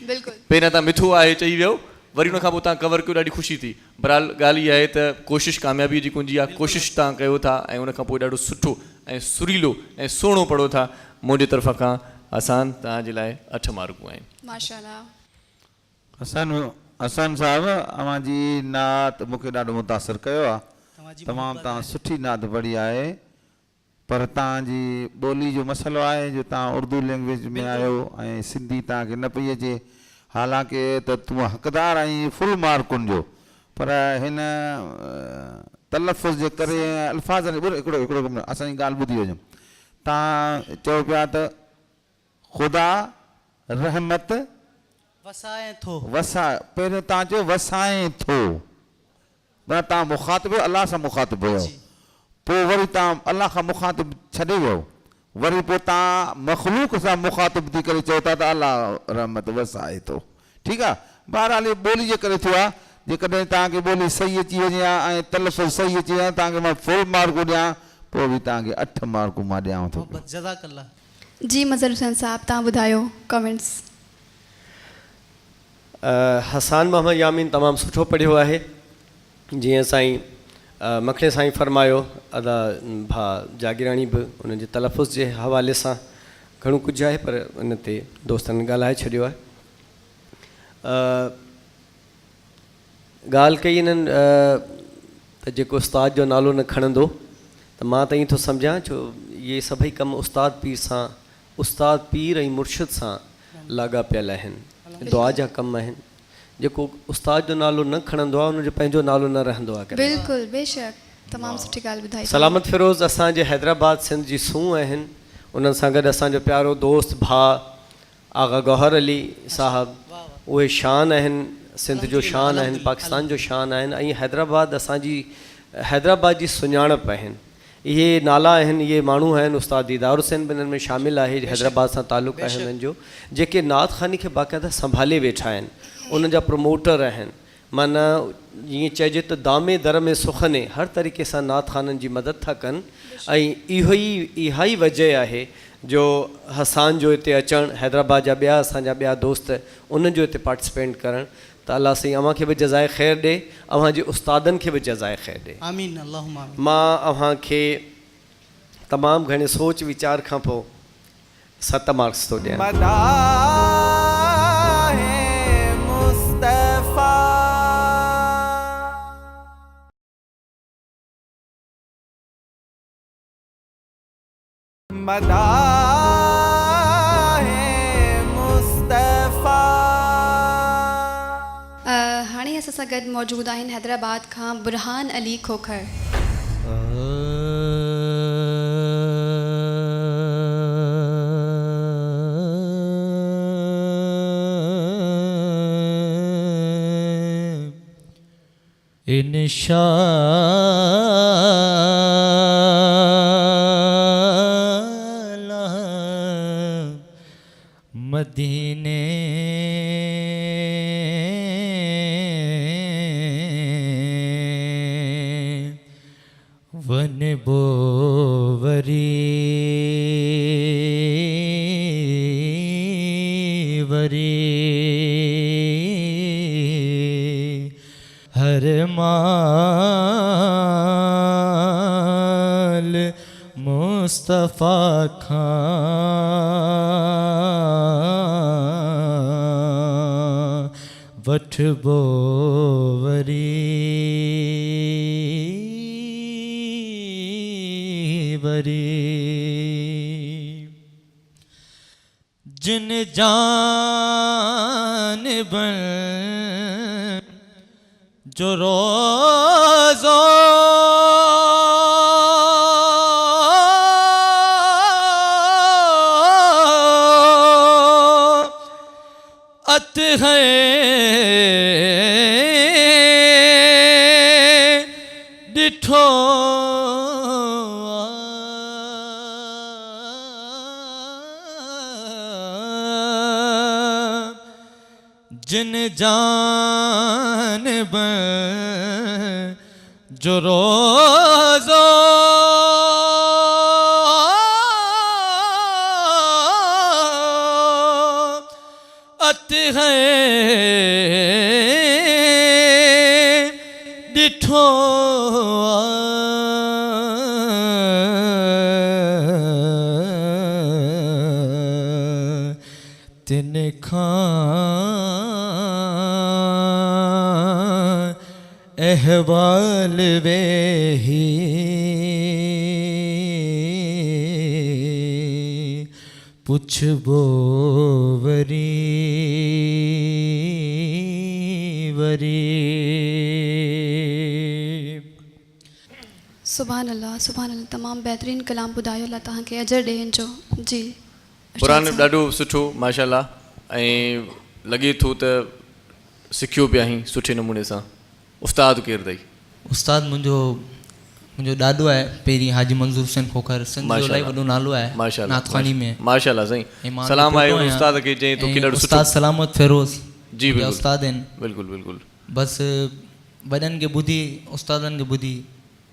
पहिरियां तव्हां मिठो आहे चई वियो, वरी हुनखां पोइ तव्हां कवर कयो, ॾाढी ख़ुशी थी। बहरहाल ॻाल्हि इहा आहे त कोशिशि कामयाबीअ जी कुंजी आहे, कोशिशि तव्हां कयो था ऐं उनखां पोइ ॾाढो सुठो ऐं सुरीलो ऐं सुहिणो पढ़ो था। मुंहिंजे तरफ़ां खां आसान तव्हांजे लाइ 8 मार्कूं आहिनि। माशाल्लाह। हसन साहब, अव्हांजी नात मूंखे ॾाढो मुतासिर कयो आहे, तमामु तव्हां सुठी नात पढ़ी आहे, पर तव्हांजी ॿोली जो मसइलो आहे जो तव्हां उर्दू लैंग्वेज में आहियो ऐं सिंधी तव्हांखे न पई अचे, हालांकि त तूं हक़दार आहीं फुल मार्कुनि जो, पर हिन तलफ़ुज़ जे करे अल्फाज़ हिकिड़ो असांजी ॻाल्हि ॿुधी वञो। तव्हां चयो पिया त ख़ुदा रहमत वसाए थो, पहिरियों तव्हां चयो वसाए थो, माना तव्हां मुखातिब अलाह सां मुखातिब हुयो, पोइ वरी तव्हां अलाह खां मुखातिब छॾे वियो, वरी पोइ तव्हां मख़लूक सां मुखातिब थी करे चओ था त अलाह रहमत वसाए थो। ठीकु आहे, बहरहाल ॿोली जे करे थियो आहे, जेकॾहिं तव्हांखे ॿोली सही अची वञे हा ऐं तलफ़ुज़ सही अची वञे तव्हांखे मां फुल मार्कूं ॾियां, पोइ बि तव्हांखे 8 मार्कूं मां ॾियांव थो। जज़ाकल्लाह। जी मज़हर हुसैन साहब, तव्हां ॿुधायो कमेंट्स। हसान मोहम्मद यामीन तमामु सुठो पढ़ियो आहे, जीअं साईं मखणे साईं फरमायो, अदा भाउ जागीराणी बि उन्हनि जे तलफ़ुज़ जे हवाले सां घणो कुझु आहे, पर उन ते दोस्तनि ॻाल्हाए छॾियो आहे। ॻाल्हि कई इन्हनि त जेको उस्ताद जो नालो न खणंदो, त मां त ईअं थो सम्झां छो इहे सभई कम उस्ताद पीर ऐं मुर्शिद सां लाॻापियल आहिनि, दुआ जा कम आहिनि। जेको उस्ताद जो नालो न खणंदो आहे उनजो पंहिंजो नालो न रहंदो आहे। बिल्कुलु बेशक, तमामु सुठी ॻाल्हि ॿुधाई। सलामत फिरोज़ असांजे हैदराबाद सिंध जी सूंह आहिनि, उन्हनि सां गॾु असांजो प्यारो दोस्त भाउ आगा गौहर अली साहब, उहे शान आहिनि, सिंध जो शान आहिनि, पाकिस्तान जो शान आहिनि, ऐं हैदराबाद जी सुञाणप आहिनि। इहे नाला आहिनि, इहे माण्हू आहिनि, उस्ताद दीदार हुसैन बि इन्हनि में शामिलु आहे, हैदराबाद सां तालुक़ु आहे उन्हनि जो, जेके नात ख़ानी खे बाक़ाइदा संभाले वेठा आहिनि, उन्हनि जा प्रमोटर आहिनि। माना ईअं चइजे त दामे दर में सुखने हर तरीक़े सां नात ख़ाननि जी मदद था कनि, ऐं इहा ई वजह आहे जो हसान जो हिते अचणु, हैदराबाद जा ॿिया असांजा ॿिया दोस्त उन्हनि जो हिते पार्टिसिपेट करणु, त अलाह साईं अव्हांखे बि जज़ाए ख़ैर ॾे, अव्हांजे उस्तादनि खे बि जज़ाए ख़ैर ॾे। आमीन अल्लाहुम्मा आमीन। मां अव्हांखे तमामु घणे सोच वीचार खां पोइ 7 मार्क्स थो ॾियां। हाणे असां सां गॾु मौजूदु आहिनि हैदराबाद खां बुरहान अली खोखर। इंशाअल्लाह मदीने वन बोवरी वरी हर मां मुस्तफ़ा खां वठबो वरी जिन जान बन जो रोज़ो अत है डिठो जिन जान बन जो रोज़ो अत है डिठो तिन खां अहवाल वेही पुछबो वरी सुभान अल्लाह तमामु बहितरीनु कलाम ॿुधायो अल्लाह तव्हांखे अजर ॾे हिन जो जी क़ुरान ॾाढो सुठो माशाल्लाह ऐं लॻे थो त सिखियो पिया आहीं सुठे नमूने सां उस्ताद केरु अथई उस्ताद मुंहिंजो ॾाॾो आहे पहिरीं हाजी मंज़ूर हुसैन खोखर सिंध जो इलाही वॾो नालो आहे नाथखानी में माशाल्लाह साईं सलाम आहे उन उस्ताद खे जंहिं तोखे ॾाढो सुठो उस्ताद सलामत फिरोज़ जी बिल्कुलु उस्ताद आहिनि बिल्कुलु बसि वॾनि खे ॿुधी उस्तादनि खे ॿुधी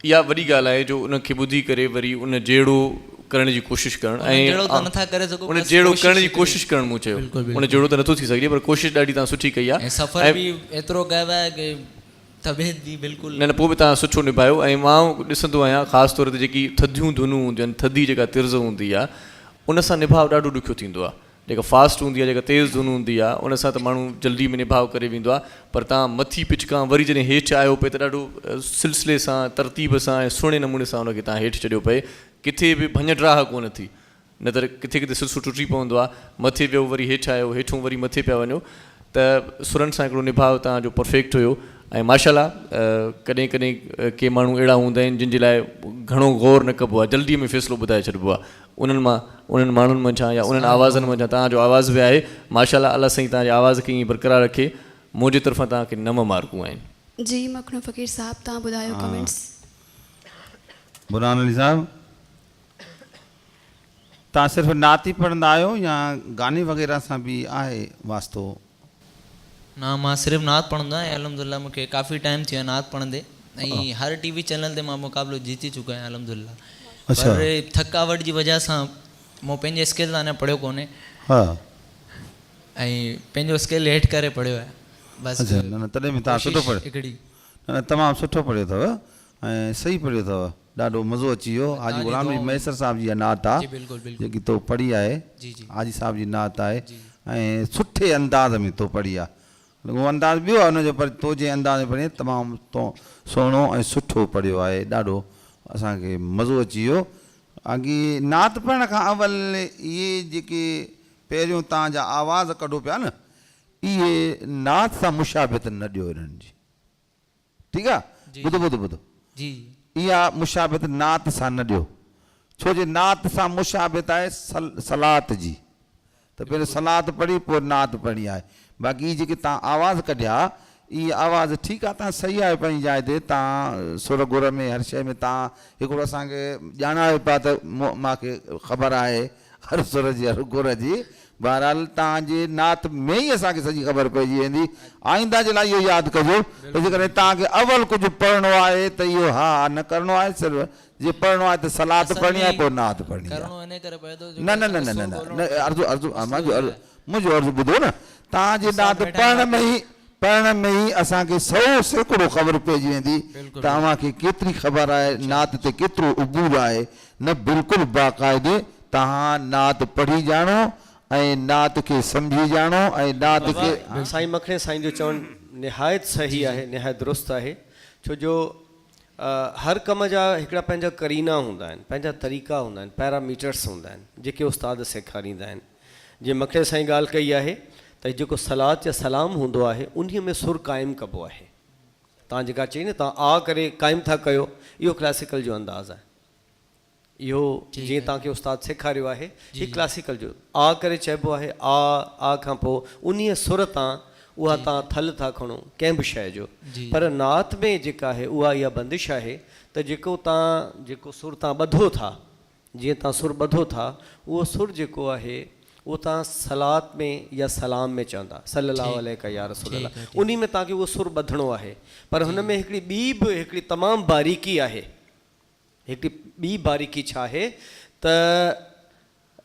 इहा वॾी ॻाल्हि आहे जो उनखे ॿुधी करे वरी उन जहिड़ो करण जी कोशिशि करणु ऐं नथा करे सघो उन जहिड़ो करण जी कोशिशि करणु मूं चयो उन जहिड़ो त नथो थी सघे पर कोशिशि ॾाढी तव्हां सुठी कई आहे सफ़र बि एतिरो कयो आहे की तबियत बि बिल्कुलु न पोइ बि तव्हां सुठो निभायो ऐं मां ॾिसंदो आहियां ख़ासि तौर ते जेकी थधियूं धुनूं हूंदियूं आहिनि थधी जेका तिर्ज़ हूंदी आहे उन सां निभाव ॾाढो ॾुखियो थींदो आहे जेका फास्ट हूंदी आहे जेका तेज़ धुन हूंदी आहे उन सां त माण्हू जल्दी में निभाव करे वेंदो आहे पर तव्हां मथी पिच खां वरी जॾहिं हेठि आयो पए त ॾाढो सिलसिले सां तरतीब सां ऐं सुहिणे नमूने सां उनखे तव्हां हेठि छॾियो पए किथे बि भञ-ड्राह कोन थी न त किथे किथे सिलसिलो टुटी पवंदो आहे मथे वियो वरी हेठि आयो हेठूं वरी मथे पिया वञो त सुरनि सां हिकिड़ो निभाव तव्हांजो परफेक्ट हुयो ऐं माशाल्लाह कॾहिं कॾहिं के माण्हू अहिड़ा हूंदा आहिनि जिन जे लाइ घणो गौर न कबो आहे जल्दीअ में फ़ैसिलो ॿुधाए छॾिबो आहे उन्हनि माण्हुनि मंझां या उन्हनि आवाज़नि मंझां तव्हांजो आवाज़ बि आहे माशाल्लाह अल्लाह साईं तव्हांजे आवाज़ खे ईअं बरक़रार रखे मुंहिंजे तरफ़ां तव्हांखे 9 मार्कूं आहिनि जी मखणो फ़क़ीर साहब तव्हां ॿुधायो कमेंट्स बुरहान अली साहब तव्हां सिर्फ़ु नात ई पढ़ंदा आहियो या गाने वग़ैरह सां बि आहे वास्तो न मां सिर्फ़ु नात पढ़ंदो आहियां अलहमदिल्ला मूंखे काफ़ी टाइम थी वियो आहे नात पढ़ंदे ऐं हर टीवी चैनल ते मां मुक़ाबिलो जीती चुको आहियां अलहमदिल्ला पर थकावट जी वजह सां मूं पंहिंजे स्किल तां अञा पढ़ियो कोन्हे हा ऐं पंहिंजो स्किल हेठि करे पढ़ियो आहे बसि न तॾहिं बि तव्हां सुठो पढ़ियो हिकिड़ी न तमामु सुठो पढ़ियो अथव ऐं सही पढ़ियो अथव ॾाढो मज़ो अची वियो हाजी ग़ुलाम नबी मैसर साहिब जी नात आहे जेकी तो पढ़ी आहे हाजी साहिब जी नात आहे ऐं सुठे अंदाज़ में तो पढ़ी आहे उहो अंदाज़ ॿियो आहे हुनजो पर तो जे अंदाज़ में पढ़ी तमामु तो सुहिणो ऐं सुठो पढ़ियो आहे ॾाढो असांखे मज़ो अची वियो अॻे नात पढ़ण खां अवल इहे जेके पहिरियों तव्हांजा आवाज़ कढो पिया न इहे नात सां मुशाबित न ॾियो हिननि जी ठीकु आहे ॿुधो जी इहा मुशाबित नात सां न ॾियो छो जे नात सां मुशाबित आहे सलात जी त पहिरियों सलात पढ़ी पोइ नात पढ़ी आहे बाक़ी जेके तव्हां आवाज़ कढिया इहा आवाज़ ठीकु आहे तव्हां सही आहे पंहिंजी जाइ ते तव्हां सुर गुर में हर शइ में तव्हां हिकिड़ो असांखे ॼाणायो पिया त मूंखे ख़बर आहे हर सुर जी हर गुर जी बहरहाल तव्हांजे नात में ई असांखे सॼी ख़बर पइजी वेंदी आईंदा जे लाइ इहो यादि कजो त जेकॾहिं तव्हांखे अवल कुझु पढ़णो आहे त इहो हा न करिणो आहे सिर्फ़ु जे पढ़णो आहे त सलात पढ़णी आहे पोइ नात पढ़णी आहे न मुंहिंजो अर्ज़ु ॿुधो न तव्हांजे नात पढ़ण में ई पढ़ण में ई असांखे 100 सैकड़ो ख़बर पइजी वेंदी त तव्हांखे केतिरी ख़बर आहे, नात ते केतिरो उबूर आहे। न बिल्कुलु बाक़ाइदे तव्हां नात पढ़ी ॼाणो ऐं नात खे सम्झी ॼाणो ऐं नात खे। साईं मखणे साईं जो चवणु निहायत सही आहे, निहायत दुरुस्त आहे। छो जो हर कम जा हिकिड़ा पंहिंजा करीना हूंदा आहिनि, पंहिंजा तरीक़ा हूंदा आहिनि, पैरामीटर्स हूंदा आहिनि जेके उस्ताद सेखारींदा आहिनि। जीअं मखणे साईं ॻाल्हि कई आहे त जेको सलात या सलाम हूंदो आहे उन में सुर क़ाइमु कबो आहे। तव्हां जेका चई न तव्हां आ करे क़ाइमु था कयो, इहो क्लासिकल जो अंदाज़ आहे। इहो जीअं तव्हांखे उस्ताद सेखारियो आहे हीउ क्लासिकल जो आ करे चइबो आहे। आ खां पोइ उन सुर तां उहा तव्हां थल था खणो कंहिं बि शइ जो। पर नात में जेका आहे उहा इहा बंदिश आहे त जेको सुर तव्हां ॿधो था, जीअं तव्हां सुर ॿधो था उहो सुर जेको आहे उहो तव्हां सलात में या सलाम में चवंदा सल्लल्लाहु अलैहि या रसूल अल्लाह, उन में तव्हांखे उहो सुर ॿधणो आहे। पर हुन में हिकिड़ी तमामु बारीकी आहे। हिकिड़ी ॿी बारीकी छा आहे त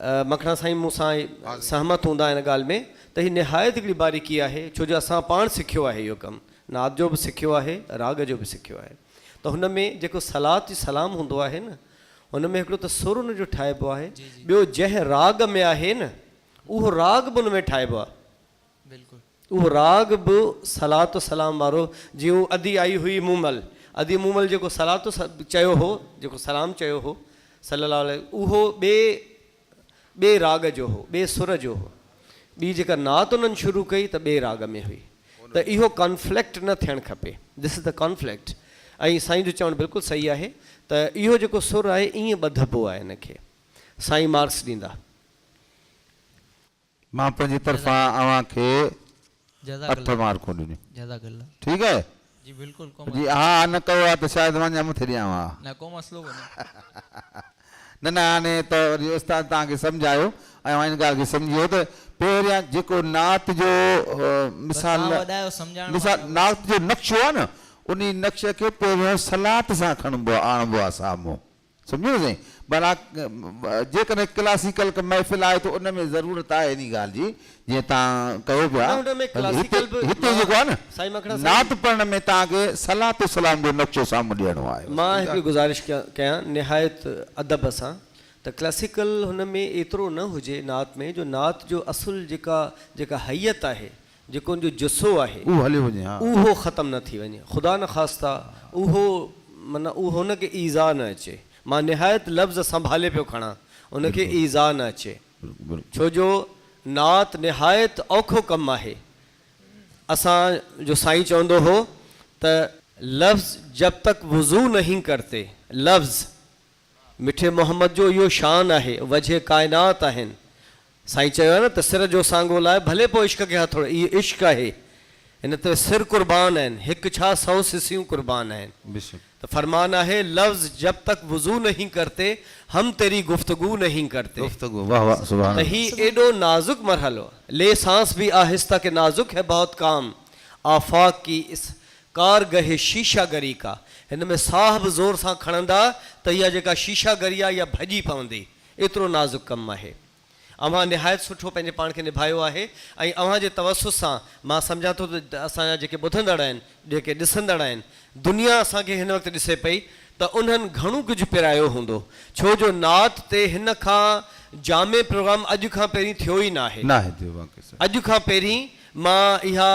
मखणा साईं मूंसां सहमत हूंदा हिन ॻाल्हि में त हीअ निहायत हिकिड़ी बारीकी आहे। छो जो असां पाण सिखियो आहे इहो कमु, नात जो बि सिखियो आहे, राग जो बि सिखियो आहे। त हुन में जेको सलात सलाम हूंदो आहे न, हुन में हिकिड़ो त सुर हुन जो ठाहिबो आहे, ॿियो जंहिं राग में आहे न उहो राग बि हुन में ठाहिबो आहे। उहो राग बि सलात सलाम वारो, जीअं अदी आई हुई मूमल, अदी मूमल जेको सलात चयो हो, जेको सलाम चयो हो सल्लल्लाहु अलैहि, उहो ॿिए राग जो हो, ॿिए सुर जो हो। ॿी जेका नात उन्हनि शुरू कई त ॿिए राग में हुई। त इहो कॉन्फ्लिक्ट न थियणु खपे, दिस इज़ द कॉन्फ्लिक्ट। ऐं साईं जो चवणु बिल्कुलु सही आहे त इहो जेको सुर आहे ईअं ॿधबो आहे हिनखे। साईं मार्क्स ॾींदा। मां पंहिंजी तरफ़ां अव्हांखे 8 मार्कूं ॾिनियूं। ठीकु आहे जी बिल्कुलु जी। हा न कयो आहे त शायदि वञा मथे ॾियां हा न को मसलो न न हाणे त वरी उस्ताद तव्हांखे सम्झायो ऐं हिन ॻाल्हि खे सम्झी वियो त पहिरियां जेको नात जो मिसाल नात जो नक्शो आहे न, उन नक्शे खे पहिरियों सलात सां खणबो आहे, आणबो आहे साम्हूं। सम्झो साईं। भला जेकॾहिं क्लासिकल महफ़िल आहे त उन में ज़रूरत आहे इन ॻाल्हि जी, जीअं तव्हां कयो पिया। हिते जेको आहे न नात पढ़ण में तव्हांखे सलात सलाम जो नक्शो साम्हूं ॾियणो आहे। मां हिकिड़ी गुज़ारिश कयां निहायत अदब सां त क्लासिकल हुन में एतिरो न हुजे नात में, जो नात जो असुल जेका हैयत आहे, जेको उनजो जुस्सो आहे उहो हली वञे, उहो ख़तमु न थी वञे। ख़ुदा न ख़ास्ता उहो माना उहो हुनखे ईज़ा न अचे। मां निहायत लफ़्ज़ संभाले पियो खणा, उनखे ईज़ा न अचे। छो जो नात निहायत औखो कमु आहे। असांजो साईं चवंदो हो त लफ़्ज़ जब तक वज़ू नहीं करते, लफ़्ज़ मिठे मोहम्मद जो इहो शान आहे, वजह काइनात आहिनि। साईं चयो आहे न त सिर जो सांगो लाइ भले पोइ इश्क खे हथोड़ो, इहो इश्क आहे। हिन ते सिर क़ुर्बान आहिनि, हिकु छा 100 सिसियूं क़ुर्बान आहिनि। तो फरमान है लफ्ज़ जब तक वज़ू नहीं करते हम तेरी गुफ्तगू नहीं करते। गुफ्तगू वाह वाह सुभान अल्लाह। ही एडो नाजुक मरहलो, ले सांस भी आहिस्ता के नाजुक है बहुत काम, आफाक की इस कारगहे शीशा गरी का। हिन में साह बि ज़ोर सां खणंदा त इहा जेका शीशा गरी आहे इहा भॼी पवंदी, एतिरो नाज़ुक कमु आहे। अव्हां निहायत सुठो पंहिंजे पाण खे निभायो आहे। ऐं अव्हां जे तवसुस सां मां सम्झां थो त असांजा जेके ॿुधंदड़ आहिनि, जेके ॾिसंदड़ आहिनि, दुनिया असांखे हिन वक़्तु ॾिसे पई त उन्हनि घणो कुझु पिरायो हूंदो। छो जो नात ते हिन खां जामे प्रोग्राम अॼु खां पहिरीं थियो ई न आहे। अॼु खां पहिरीं मां इहा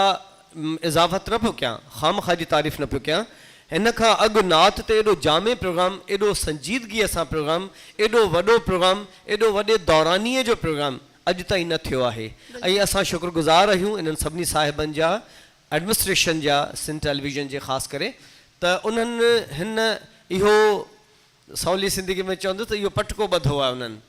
इज़ाफ़त न पियो कयां, ख़ामख़ा जी तारीफ़ न पियो कयां। हिन खां अॻु नात ते एॾो जामे प्रोग्राम, एॾो संजीदगीअ सां प्रोग्राम, एॾो वॾो प्रोग्राम, एॾो वॾे दौरानीअ जो प्रोग्राम अॼु ताईं न थियो आहे। ऐं असां शुक्रगुज़ार आहियूं इन्हनि सभिनी साहिबनि जा, एडमिनिस्ट्रेशन जा, सिंध टेलीविज़न जे ख़ासि करे, त उन्हनि हिन इहो सवली ज़िंदगी में चवंदुसि त इहो पटको ॿधो आहे उन्हनि।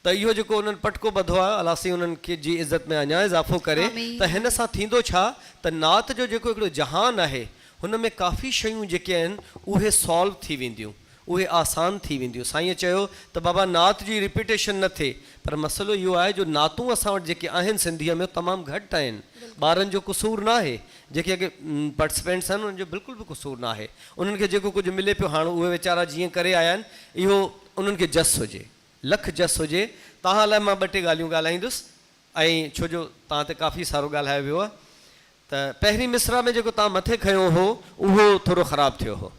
त इहो जेको उन्हनि पटको ॿधो आहे, अलाह साईं उन्हनि खे जी इज़त में अञा इज़ाफ़ो करे। त हिन सां थींदो छा त नात जो जेको हिकिड़ो जहान आहे हुन में काफ़ी शयूं जेके आहिनि उहे सॉल्व थी वेंदियूं, उहे आसान थी वेंदियूं। साईं चयो त बाबा नात जी रिपीटेशन न थिए, पर मसइलो इहो आहे जो नातूं असां वटि जेके आहिनि सिंधीअ में तमामु घटि आहिनि। ॿारनि जो क़सूरु न आहे, जेके अॻे पार्टिसिपेंट्स आहिनि उन्हनि जो बिल्कुलु बि क़सूरु न आहे। उन्हनि खे जेको कुझु मिले पियो हाणे उहे वीचारा जीअं करे आया आहिनि, इहो उन्हनि खे जस हुजे, लख जस हुजे। तव्हां लाइ मां 2 टे ॻाल्हियूं ॻाल्हाईंदुसि, ऐं छो जो तव्हां ते काफ़ी सारो ॻाल्हायो वियो आहे। त पहिरीं मिसरा में जेको तव्हां मथे खयो हो उहो थोरो ख़राबु थियो हो,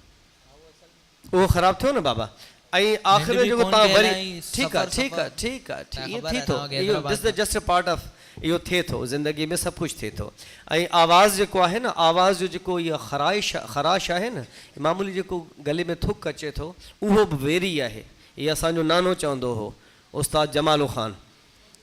उहो ख़राबु थियो न बाबा। ऐं आख़िर में जेको तव्हां वरी ठीकु आहे ठीकु आहे ठीकु आहे इहो थी थो, इहो this is just a part of, इहो थिए थो ज़िंदगी में, सभु कुझु थिए थो। ऐं आवाज़ जेको आहे न, आवाज़ जो जेको इहा ख़राश आहे न, मामूली जेको गले में थुक अचे थो, उहो बि वेरी आहे। इहा असांजो नानो चवंदो हो उस्ताद जमालो ख़ान,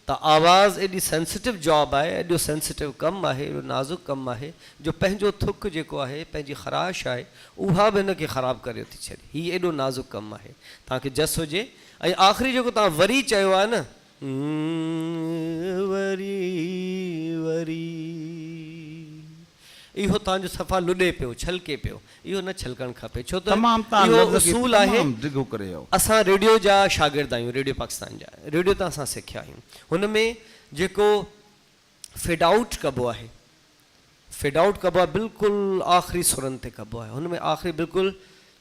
त आवाज़ एॾी सेंसिटिव जॉब आहे, एॾो सेंसिटिव कमु आहे, एॾो नाज़ुक कमु आहे, जो पंहिंजो थुक जेको आहे, पंहिंजी ख़राश आहे, उहा बि हिनखे ख़राबु करे थी छॾे। हीउ एॾो नाज़ुक कमु आहे, तव्हांखे जस हुजे। ऐं आख़िरी जेको तव्हां वरी चयो आहे न, वरी वरी, इहो तव्हांजो सफ़ा लुॾे पियो, छलके पियो, इहो न छलकणु खपे, छो त इहो उसूल आहे। असां रेडियो जा शागिर्द आहियूं, रेडियो पाकिस्तान जा, रेडियो त असां सिखिया आहियूं। हुन में जेको फेड आउट कबो आहे, फेड आउट कबो आहे बिल्कुलु आख़िरी सुरनि ते कबो आहे, हुन में आख़िरी बिल्कुलु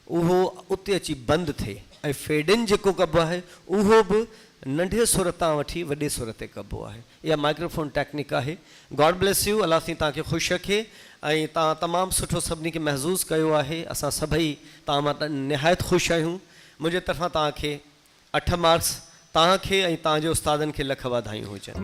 उहो उते अची बंदि थिए। ऐं फेड इन जेको कबो आहे उहो बि नंढे सुर तां वठी वॾे सुर ते कबो आहे। इहा माइक्रोफोन टेक्निक आहे। गॉड ब्लेस यू, अलाह साईं तव्हांखे ख़ुशि रखे। ऐं तव्हां तमामु सुठो सभिनी खे महज़ूज़ कयो आहे। असां सभई तव्हां मां निहायत ख़ुशि आहियूं। मुंहिंजे तरफ़ां तव्हांखे 8 मार्क्स, तव्हांखे ऐं तव्हांजे उस्तादनि खे लख वाधायूं हुजनि।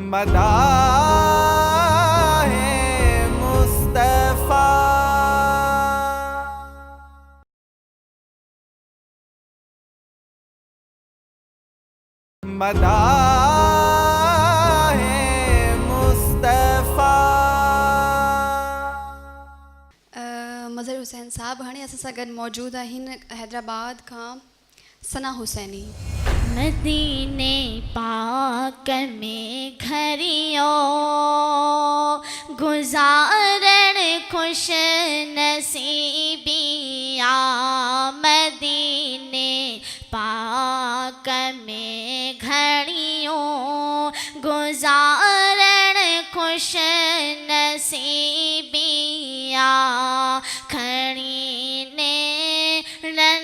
मज़हर हुसैन साहब हाणे असां सां गॾु मौजूदु आहिनि हैदराबाद खां सना हुसैनी। मदीने पाक में घरियो गुजारण खुश नसीबिया, मदीने पाक में घड़ियो गुजारण खुश नसीबिया, खड़ी ने रन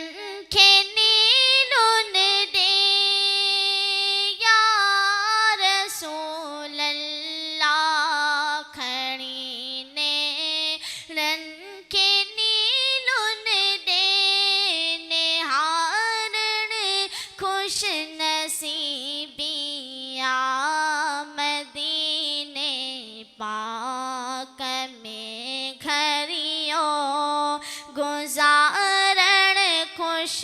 के नीलुन दे या रसूल अल्लाह, खड़ी ने रन के नीलुन दे निहारण खुश नसीबिया, मदीने पाक में घरियो गुजारण खुश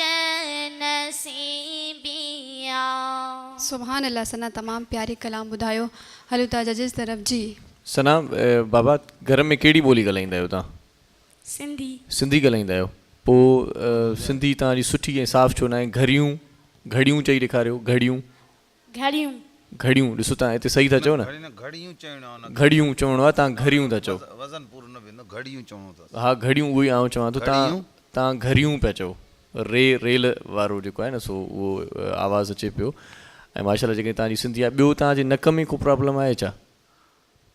नसीबिया। सुभान अल्लाह। सना तमामु प्यारी कलाम ॿुधायो। हलो था जजिस तरफ़। जी सना, बाबा घर में कहिड़ी ॿोली ॻाल्हाईंदा आहियो तव्हां? सिंधी। सिंधी ॻाल्हाईंदा आहियो। पोइ सिंधी तव्हांजी सुठी ऐं साफ़ छो न आहे? घड़ियूं घड़ियूं चई ॾेखारियो। घड़ियूं घड़ियूं घड़ियूं ॾिसो तव्हां हिते सही था चओ न? घड़ियूं चवणो आहे, तव्हां घड़ियूं था चओ। हा घड़ियूं, उहो ई आउं चवां थो। तव्हां घड़ियूं पिया चओ। रेल वारो जेको आहे न सो उहो आवाज़ु अचे पियो। ऐं माशाल्लाह जेके तव्हांजी सिंधी आहे। ॿियो तव्हांजे नक में को प्रॉब्लम आहे छा?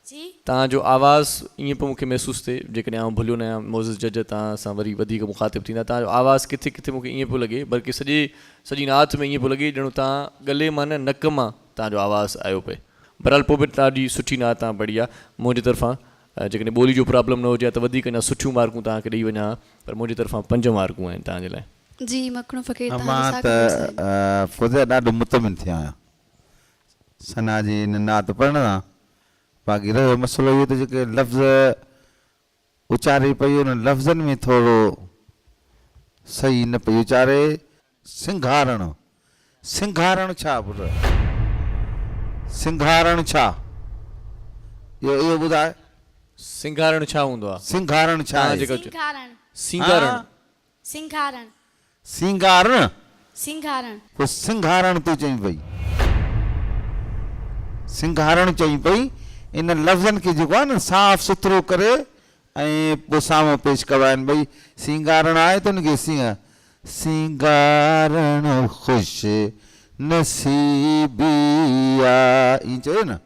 जी तव्हांजो आवाज़ु ईअं पियो मूंखे महसूसु थिए, जेकॾहिं आउं भुलियो न आहियां, मोज़िस जज तव्हां सां वरी वधीक मुखातिबु थींदा, तव्हांजो आवाज़ु किथे किथे मूंखे ईअं पियो लॻे, बल्कि सॼी नात में ईअं पियो लॻे ॼणो तव्हां गले मां न नक मां तव्हांजो आवाज़ु आयो पए। बहरहाल पोइ बि ॾाढी सुठी नात आहे, बढ़िया। मुंहिंजी तरफ़ां जेकॾहिं ॿोली जो प्रॉब्लम न हुजे त वधीक अञा सुठियूं मार्कूं तव्हांखे ॾेई वञा, पर मुंहिंजी तरफ़ां 5 मार्कूं आहिनि तव्हांजे लाइ। जी मखणो फ़क़ीर। मां त ख़ुदि ॾाढो मुतमिन थिया आहियां सना जी हिन नात पढ़ण सां। बाक़ी रहियो मसइलो इहो त जेके लफ़्ज़ उचारे पई उन लफ़्ज़नि में थोरो सही न पई उचारे। सिंगारण, सिंगारण छा पुट? सिंगारण छा? इहो ॿुधाए। सिंगारण छा हूंदो आहे? सिंगारण छा आहे? सिंगारण। सिंगारण। सिंगारण। सिंगारण। सिंगारण। पोइ सिंगारण तूं चई पई, सिंगारण चई पई। इन लफ़्ज़नि खे जेको आहे न साफ़ सुथरो करे ऐं पोइ साम्हूं पेश करवाइनि। भई सिंगारण आहे त उनखे सिंगारण ख़ुशि नसीबिया ईअं चयो न।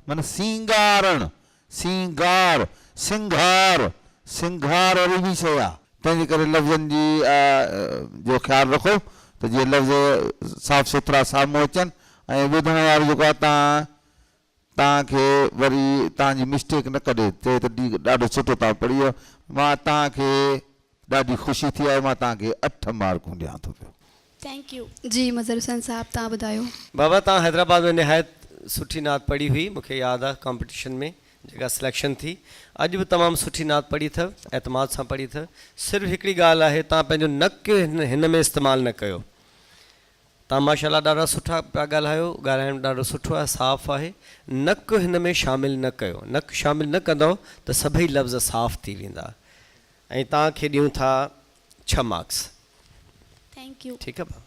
माना सिंगारण, सिंगार, सिंगार, सिंगार वरी ॿी शइ आहे। तंहिंजे करे लफ़्ज़नि जी जो ख़्यालु रखो त जीअं लफ़्ज़ साफ़ सुथरा साम्हूं अचनि। ऐं ॿुधण वारो जेको आहे तव्हां तव्हांखे वरी तव्हांजी मिस्टेक न कढे चए त ॾाढो सुठो तव्हां पढ़ी वियो मां तव्हांखे ॾाढी ख़ुशी थी आहे मां तव्हांखे 8 मार्कूं ॾियां थो पियो थैंक यू जी मज़र हुसैन साहब तव्हां ॿुधायो बाबा तव्हां हैदराबाद में निहायत सुठी नात पढ़ी हुई मूंखे यादि आहे कॉम्पिटिशन में जेका सिलेक्शन थी अॼु बि तमामु सुठी नात पढ़ी अथव एतमाद सां पढ़ी अथव सिर्फ़ु हिकिड़ी ॻाल्हि आहे तव्हां पंहिंजो नक हिन में इस्तेमालु न कयो तव्हां माशाल्लाह ॾाढा सुठा पिया ॻाल्हायो ॻाल्हाइण ॾाढो सुठो आहे साफ़ु आहे नक हिन में शामिलु न कयो नक शामिलु न कंदव त सभई लफ़्ज़ साफ़ु थी वेंदा ऐं तव्हांखे ॾियूं था 6 मार्क्स थैंक यू ठीकु आहे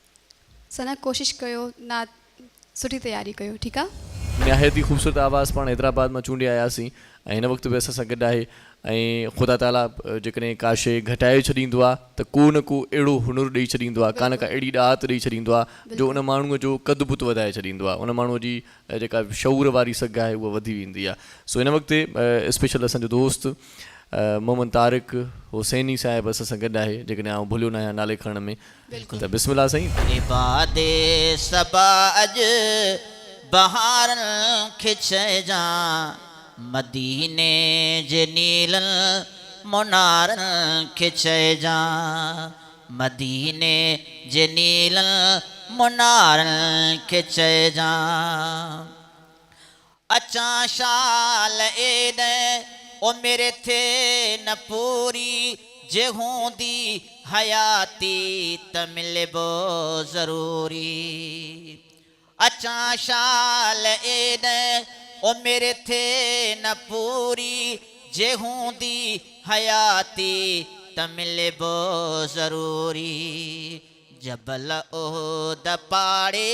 सना कोशिशि कयो ना सुठी तयारी कयो ठीकु आहे निहायत ई ख़ूबसूरत आवाज़ पाण हैदराबाद मां चूंडे आयासीं ऐं हिन वक़्तु बि असां सां गॾु आहे ऐं ख़ुदा ताला जेकॾहिं का शइ घटाए छॾींदो आहे त को न को अहिड़ो हुनुरु ॾेई छॾींदो आहे का न का अहिड़ी ॾात ॾेई छॾींदो आहे जो उन माण्हूअ जो क़द बुत वधाए छॾींदो आहे उन माण्हूअ जी जेका शऊर वारी सघ आहे उहा वधी वेंदी आहे सो हिन वक़्तु स्पेशल असांजो दोस्त मोहम्मद तारिक हुसैनी साहिबु असां सां गॾु आहे जेकॾहिं आउं भुलियो न आहियां नाले खणण में त बिस्मिल्लाह साईं इबादे सबा अॼु बहारनि खे चइजां मदीने जे नीलनि मुनारनि खे चइजां मदीने जे नीलनि मुनारनि खे चइजां अचां शाल एॾे ओ मेरे थे न पूरी जे हूंदी हयाती त मिलबो ज़रूरी अचां शाल एॾे ओ मेरे थे न पूरी जे हूंदी हयाती त मिलबो ज़रूरी जबल ओहद पाड़े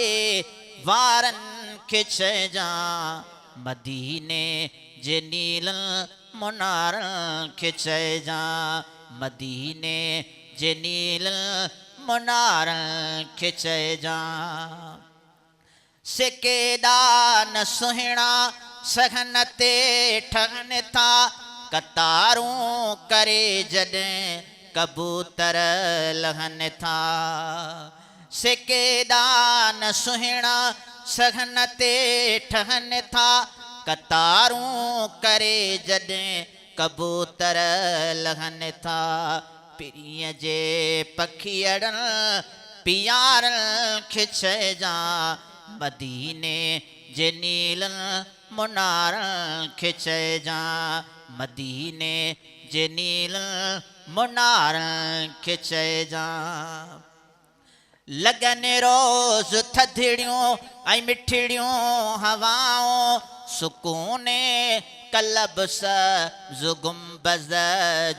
वारनि खे चइजां मदीने जे नीलनि मुनारनि खे चइजां मदीने जे नीलनि मुनारनि खे चइजां से केॾा न सुहिणा सघन ते ठहनि था कतारूं करे जॾहिं कबूतर लहनि था से केॾा न सुहिणा सघन ते ठहनि था कतारूं करे जॾहिं कबूतर लहनि था पिरीअ जे पखियड़नि पियारनि खे चइजां मदीने जे नीलनि मुनारनि खे चइजां मदीने जे नीलनि मुनारनि खे चइजां लगन रोज़ थधिड़ियूं ऐं मिठड़ियूं हवाऊं सुकूने कलब सब्ज़ गुंबज़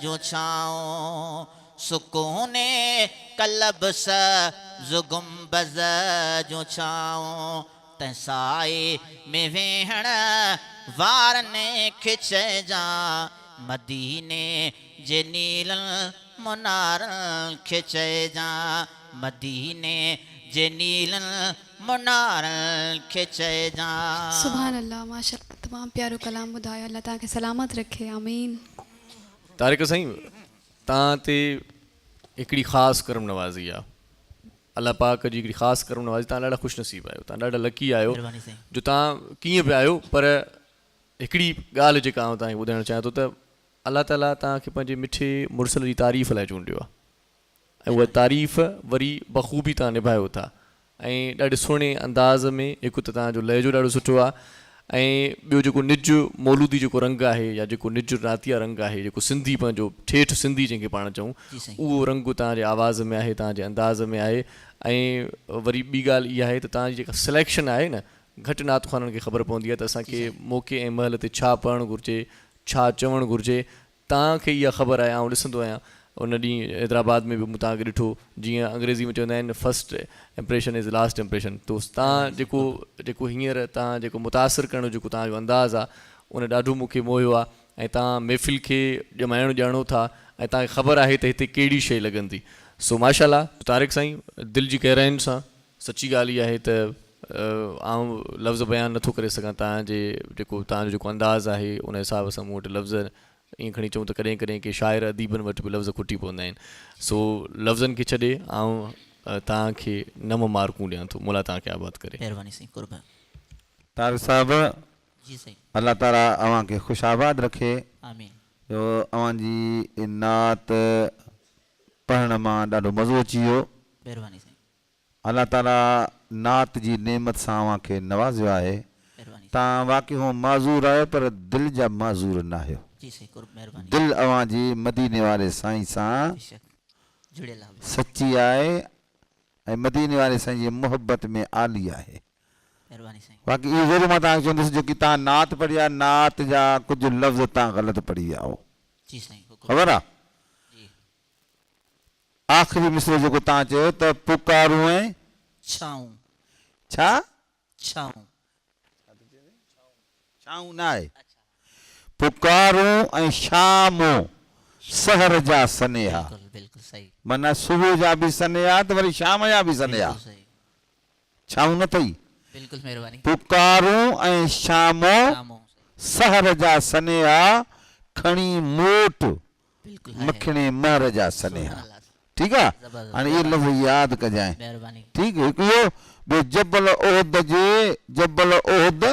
जूं छाऊं सुकूने कलब सब्ज़ गुंबज़ जूं छाऊं तंहिं में वेहण वारनि खे चइजां मदीने जे नीलनि मुनारनि खे चइजां मदीने जे नीलनि मुनारनि खे चइजां सुभान अल्लाह माशाअल्लाह तमामु प्यारो कलाम ॿुधायो अल्लाह तव्हांखे सलामत रखे आमीन तारिक साईं तव्हां ते हिकिड़ी ख़ासि करम नवाज़ी आहे अल्लाह पाक जी हिकिड़ी ख़ासि करम नवाज़ी तव्हां ॾाढा ख़ुशनसीब आहियो तव्हां ॾाढा लकी आहियो जो तव्हां कीअं बि आहियो पर हिकिड़ी ॻाल्हि जेका आउं तव्हांखे ॿुधाइणु चाहियां थो त अल्लाह ताला तव्हांखे पंहिंजे मिठे मुड़ुस जी तारीफ़ लाइ चूंडियो आहे ऐं उहा तारीफ़ वरी बख़ूबी तव्हां निभायो था ऐं ॾाढे सुहिणे अंदाज़ में हिकु त तव्हांजो लहजो ॾाढो सुठो आहे ऐं ॿियो जेको निज मौलूदी जेको रंग आहे या जेको निज नातिया रंग आहे जेको सिंधी पंहिंजो ठेठि सिंधी जंहिंखे पाण चऊं उहो रंग तव्हांजे आवाज़ में आहे तव्हांजे अंदाज़ में आहे ऐं वरी ॿी ॻाल्हि इहा आहे त तव्हांजी जेका सिलेक्शन आहे न घटि नातख़ाननि खे ख़बर पवंदी आहे त असांखे मौक़े ऐं महल ते छा पढ़णु घुरिजे छा चवणु घुरिजे तव्हांखे इहा ख़बर आहे आउं ॾिसंदो आहियां उन ॾींहुं हैदराबाद में बि मूं तव्हांखे ॾिठो जीअं अंग्रेज़ी में चवंदा आहिनि first impression is last impression तो तव्हां जेको हींअर तव्हां जेको मुतासिर करण जो जेको तव्हांजो अंदाज़ आहे उन ॾाढो मूंखे मोहियो आहे ऐं तव्हां महफ़िल खे ॼमाइणु ॼाणो था ऐं तव्हांखे ख़बर आहे त हिते कहिड़ी शइ लॻंदी सो माशाल्लाह तारिक साईं दिलि जी गहराइनि सां सची ॻाल्हि इहा आहे त आउं लफ़्ज़ बयानु नथो करे सघां तव्हांजे तव्हांजो जेको अंदाज़ आहे उन हिसाब सां मूं वटि लफ़्ज़ ईअं खणी चऊं त कॾहिं कॾहिं के शाइर अदीबनि वटि बि लफ़्ज़ खुटी पवंदा आहिनि सो लफ़्ज़नि खे छॾे आउं तव्हांखे 9 मार्कूं ॾियां थो मोला तव्हांखे आबाद करे महिरबानी साईं कुर्बान तारिक साहिबु जी साईं अल्लाह ताला अवां खे ख़ुशाबाद रखे आमीन जो अवां जी नात पढ़ण मां ॾाढो मज़ो अची वियो महिरबानी साईं अल्लाह ताला नात जी नेमत सां अवां खे नवाज़ियो आहे महिरबानी तव्हां वाक़ई हो माज़ूर आहियो पर दिलि जा माज़ूर न आहियो जी साईं कुर्ब महिरबानी दिलि अवां जी मदीने वारे साईं सां बेशक जुड़ियल आहे सची आहे ऐं मदीने वारे साईं जी मोहब्बत में आली आहे महिरबानी साईं बाक़ी इहो ज़रूरु मां तव्हांखे चवंदुसि जो की तव्हां नात पढ़ी आहे नात जा कुझु लफ़्ज़ तव्हां ग़लति पढ़ी विया हो जी साईं हुकुम ख़बर आहे जी आख़िरी मिसरो जेको तव्हां चयो त पुकारूं ऐं छाऊं छा छाऊं छाऊं न आहे पुकारूं ऐं शामो सहर जा सनेहा बिल्कुलु बिल्कुलु सही माना सुबुह जा बि सनेहा त वरी शाम जा बि सनेहा बिल्कुलु सही छाऊं न अथई बिल्कुलु महिरबानी पुकारूं ऐं शामो शामो सहर जा सनेहा खणी मोट बिल्कुलु आहे मखणे महर जा सनेहा ठीकु आहे ज़बरदस्त हाणे इहे लफ़्ज़ यादि कजांइ महिरबानी ठीकु हिकु इहो ॿियो जबल ओहद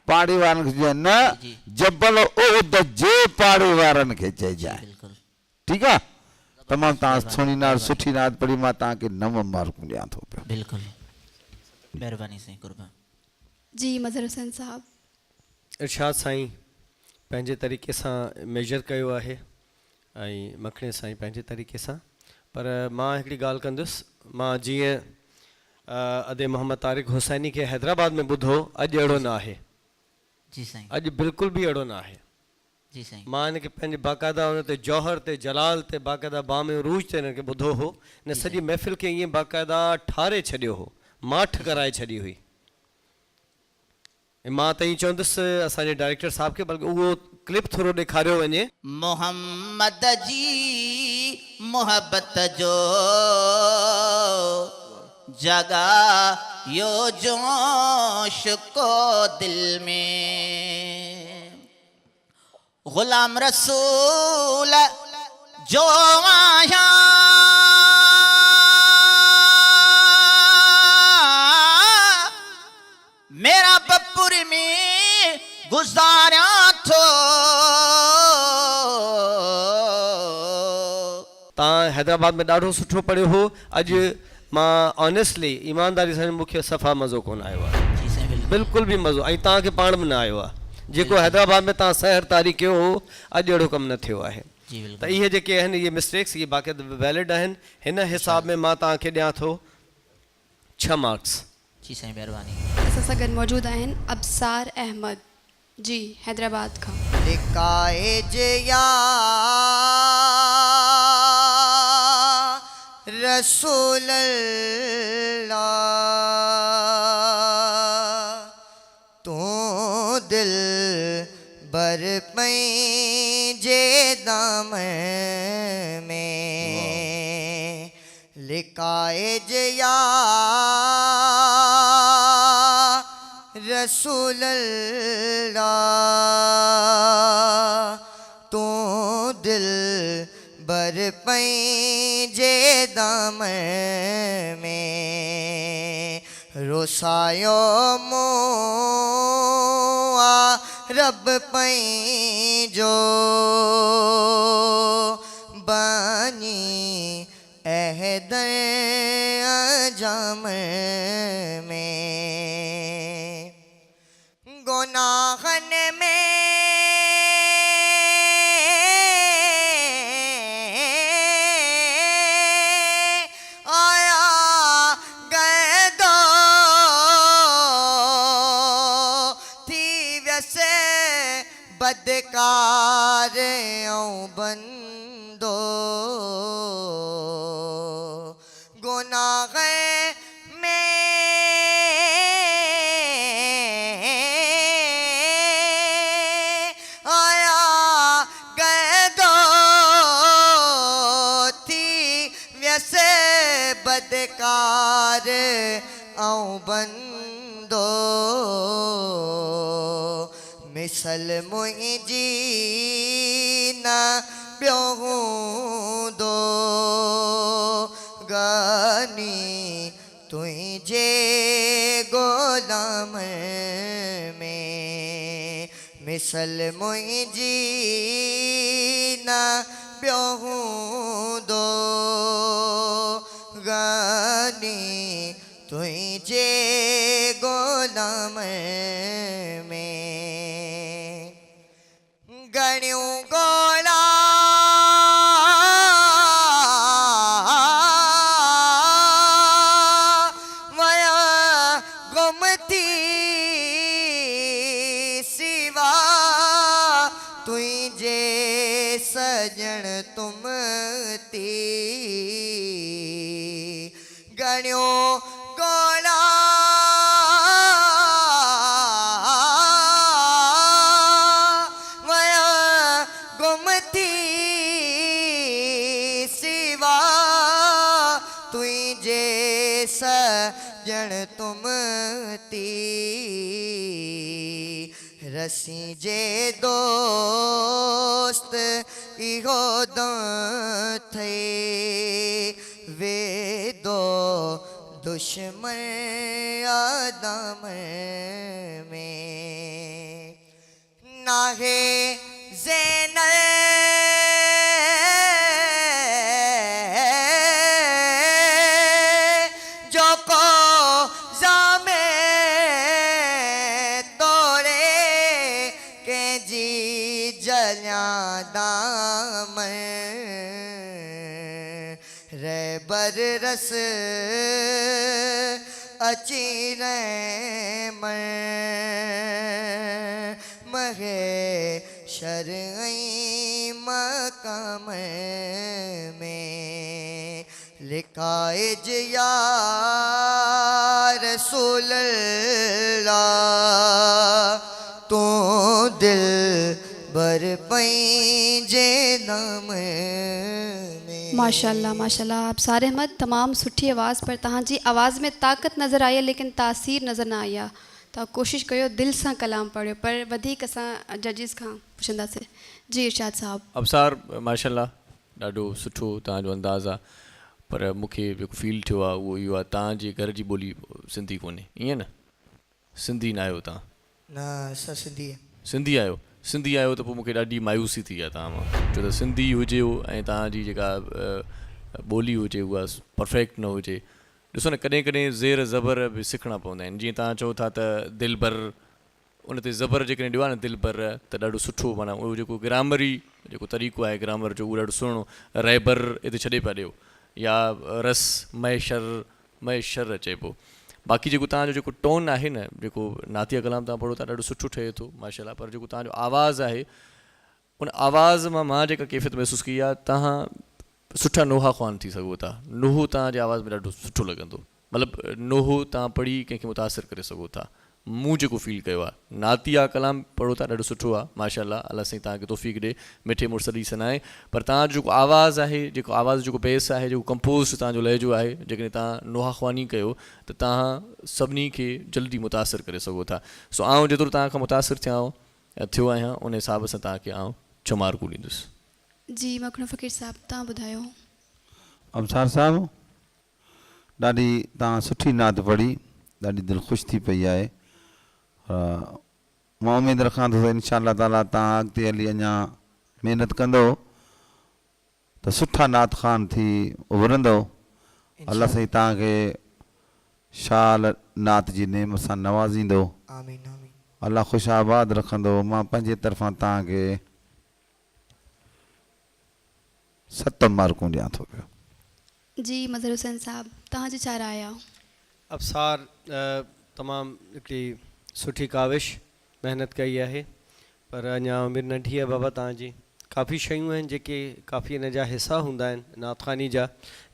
पाड़े वारनि खे चइजे न जी। जबल ओहद जे पाड़े वारनि खे चइजांइ बिल्कुलु ठीकु आहे तमामु तव्हां सुहिणी नात सुठी नात पढ़ी मां तव्हांखे 9 मार्कूं ॾियां थो पियो बिल्कुलु महिरबानी साईं कुर्ब जी मज़हर हुसैन साहब इरशाद साईं पंहिंजे तरीक़े सां मेजर कयो आहे ऐं मखणे साईं पंहिंजे तरीक़े सां पर मां हिकिड़ी ॻाल्हि कंदुसि मां जीअं अदे मोहम्मद तारिक हुसैनी खे हैदराबाद में ॿुधो अॼु अहिड़ो न आहे जी साईं अॼु बिल्कुलु बि अहिड़ो न आहे जी साईं मां हिनखे पंहिंजे बाक़ाइदा हुन ते जौहर ते जलाल ते बाक़ाइदा बाम उरूज ते हिनखे ॿुधो हो हिन सॼी महफ़िल खे ईअं बाक़ाइदा ठारे छॾियो हो माठ कराए छॾी हुई ऐं मां त ईअं चवंदुसि असांजे डायरेक्टर साहिब खे बल्कि उहो क्लिप थोरो ॾेखारियो वञे मोहम्मद जी मोहब्बत जो जगा यो जोश को दिल में गुलाम रसूल जो आया मेरा बपुर में गुजारा थो तव्हां हैदराबाद में ॾाढो सुठो पढ़ियो हो अॼु मां ऑनेस्टली ईमानदारी सां मूंखे सफ़ा मज़ो कोन आयो आहे बिल्कुलु बि मज़ो ऐं तव्हांखे पाण बि न आयो आहे जेको हैदराबाद में तव्हां सहर तारी कयो हो अॼु अहिड़ो कमु न थियो आहे त इहे जेके आहिनि इहे मिस्टेक्स इहे बाक़ाइदा वैलिड आहिनि हिन हिसाब में मां तव्हांखे ॾियां थो 6 मार्क्स जी साईं महिरबानी असां सां गॾु मौजूदु आहिनि अबसार अहमद जी हैदराबाद खां लिकाए जे या रसूल अल्लाह तू दिल बर पंहिंजे दाम में लिकाए जे या रसूल अल्लाह तू दिल बर पंहिंजे दाम में रोसायो मूं रब पंहिंजो बानी अहद जाम में गुनाहन में आया गए दो थी वैसे बदकार बंदो गुनाह बदकार बंदो मिसल मुंहिंजी न ॿियो हूंदो गानी तुंहिंजे ग़ुलाम में मिसल मुंहिंजी न ॿियो हूंदो गानी तुंहिंजे ग़ुलाम में घणियूं ॻोल्हा वया गुम थी सिवा तुंहिंजे सजण तुम थी घणियूं ॻोल्हा वया गुम थी सिवा तुंहिंजे सजण तुम थी रसी जे दोस्त इहो थे वेदो दुश्मन आदम में नाहे ज़ैनल जो को जामे तोड़े के जी जलिया दाम रहबर रस अची महे शरई मकाम में लिखाइज या रसूल अल्लाह तू दिल बर पंहिंजे नाम में। माशाल्लाह माशाल्लाह, आप सारे अहमद तमाम सुठी आवाज़ पर तव्हांजी आवाज़ में ताक़त नज़र आई लेकिन तासीर नज़र न आई आहे। तव्हां कोशिशि कयो दिलि सां कलाम पढ़ियो, पर वधीक असां जजिस खां पुछंदासीं। जी इरशाद साहब। अबसार माशाल्लाह ॾाढो सुठो तव्हांजो अंदाज़ आहे, पर मूंखे जेको फील थियो आहे उहो इहो आहे तव्हांजे घर जी ॿोली सिंधी कोन्हे, ईअं न? सिंधी न आहियो तव्हां? न असां सिंधी सिंधी आहियो। सिंधी आहियो त पोइ मूंखे ॾाढी मायूसी थी आहे तव्हां मां, छो त सिंधी हुजे ऐं तव्हांजी जेका ॿोली हुजे उहा परफेक्ट न हुजे। ॾिसो न, कॾहिं कॾहिं ज़ेर ज़बर बि सिखणा पवंदा आहिनि। जीअं तव्हां चओ था त दिलबर, उन ते ज़बर जेकॾहिं ॾियो आहे न दिलबर, त ॾाढो सुठो, माना उहो जेको ग्रामरी जेको तरीक़ो आहे ग्रामर जो उहो ॾाढो सुहिणो। रहबर हिते छॾे पिया ॾियो, या रस महेशर चइबो। बाक़ी जेको तव्हांजो जेको टोन आहे न, जेको नातिया कलाम तव्हां पढ़ो था ॾाढो सुठो ठहे थो माशाल्लाह, पर जेको तव्हांजो आवाज़ु आहे उन आवाज़ मां जेका कैफ़ियत महसूसु कई आहे, तव्हां सुठा नोहा ख़्वान थी सघो था। नोहो तव्हांजे आवाज़ में ॾाढो सुठो लॻंदो, मतिलबु नोहो तव्हां पढ़ी कंहिंखे मुतासिर करे सघो था। मूं जेको फील कयो आहे, नातिया कलाम पढ़ो था ॾाढो सुठो आहे माशाल्लाह, अलाह साईं तव्हांखे तौफ़ीक़ ॾे, मिठे मुर्सली सनाए। पर तव्हांजो जेको आवाज़ु आहे, जेको आवाज़ जेको बेस आहे, जेको कंपोज़ तव्हांजो लहजो आहे, जेकॾहिं तव्हां नोहा ख़्वानी कयो त तव्हां सभिनी खे जल्दी मुतासिर करे सघो था। सो आउं जेतिरो तव्हां खां मुतासिर थियो आहियां उन हिसाब सां तव्हांखे आउं चमारकू ॾींदुसि। जी मखणो फ़कीर साहब, तव्हां ॿुधायो। अबसार साहब, ॾाढी तव्हां सुठी नात पढ़ी, ॾाढी दिलि ख़ुशि थी पई आहे। मां उमेदु रखां थो त इंशाअल्लाह ताला तव्हां अॻिते हली अञा महिनत कंदो त सुठा नात ख़ान थी उभरंदो। अलाह साईं तव्हांखे शाल नात जी नेमत सां नवाज़ींदो। आमीन आमीन। अलाह ख़ुशि आबाद रखंदो। मां पंहिंजे तरफ़ां तव्हांखे 7 मार्कूं ॾियां थो पियो। जी मज़हर हुसैन साहब, तव्हांजी छा राय आहे? अबसार तमामु हिकिड़ी सुठी काविश महिनत कई आहे, पर अञा उमिरि नंढी आहे बाबा तव्हांजी। काफ़ी शयूं आहिनि जेके काफ़ी इन जा हिसा हूंदा आहिनि नातख़ानी जा,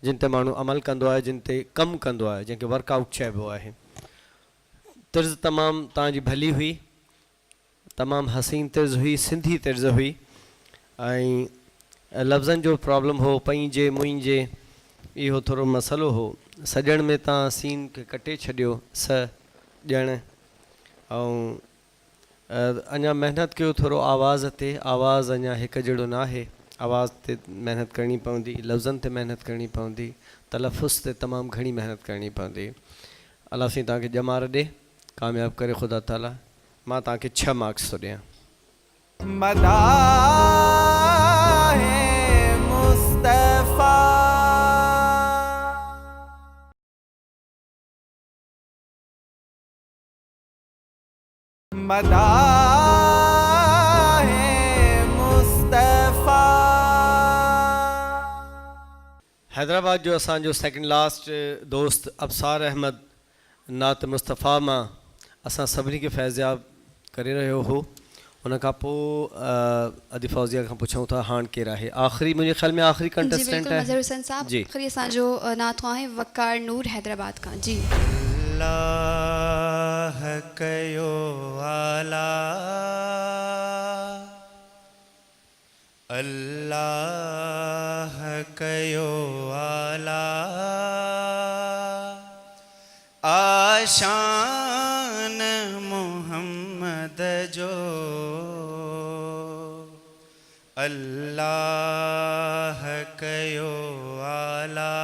जिन ते माण्हू अमल कंदो आहे, जिन ते कमु कंदो आहे, जंहिंखे वर्कआउट चइबो आहे। तर्ज़ तमामु तव्हांजी भली हुई, तमामु हसीन तर्ज़ हुई, सिंधी तर्ज़ हुई, ऐं लफ़्ज़नि जो प्रॉब्लम हो, पंहिंजे मुंहिंजे, इहो थोरो मसइलो हो। सॼण में तव्हां सीन खे कटे छॾियो, स ॼण, ऐं अञा महिनत कयो थोरो आवाज़ ते। आवाज़ु अञा हिकु जहिड़ो न आहे, आवाज़ ते महिनत करणी पवंदी, लफ़्ज़नि ते महिनत करणी पवंदी, तलफ़ुज़ ते तमामु घणी महिनत करणी पवंदी। अलाह साईं तव्हांखे ॼमार ॾे, कामयाबु करे ख़ुदा ताला। मां तव्हांखे 6 मार्क्स थो ॾियां। मदाहे मुस्तफा मदाहे मुस्तफा। हैदराबाद जो असांजो सेकेंड लास्ट दोस्त अबसार अहमद नात मुस्तफ़ा मां असां सभिनी खे फैज़याब करे रहियो हो। उन खां पोइ अदी फौजिया खां पुछूं था हाणे केरु आहे आख़िरी, मुंहिंजे ख़्याल में आख़िरी जी कंटेस्टेंट बिल्कुल है मज़हर हुसैन साहब। जी आखिरी असांजो नातो आहे वकार नूर हैदराबाद का। जी अल्लाह कयो आला, अल्लाह कयो आला, आशान मोहम्मद जो, अल्लाह कयो आला,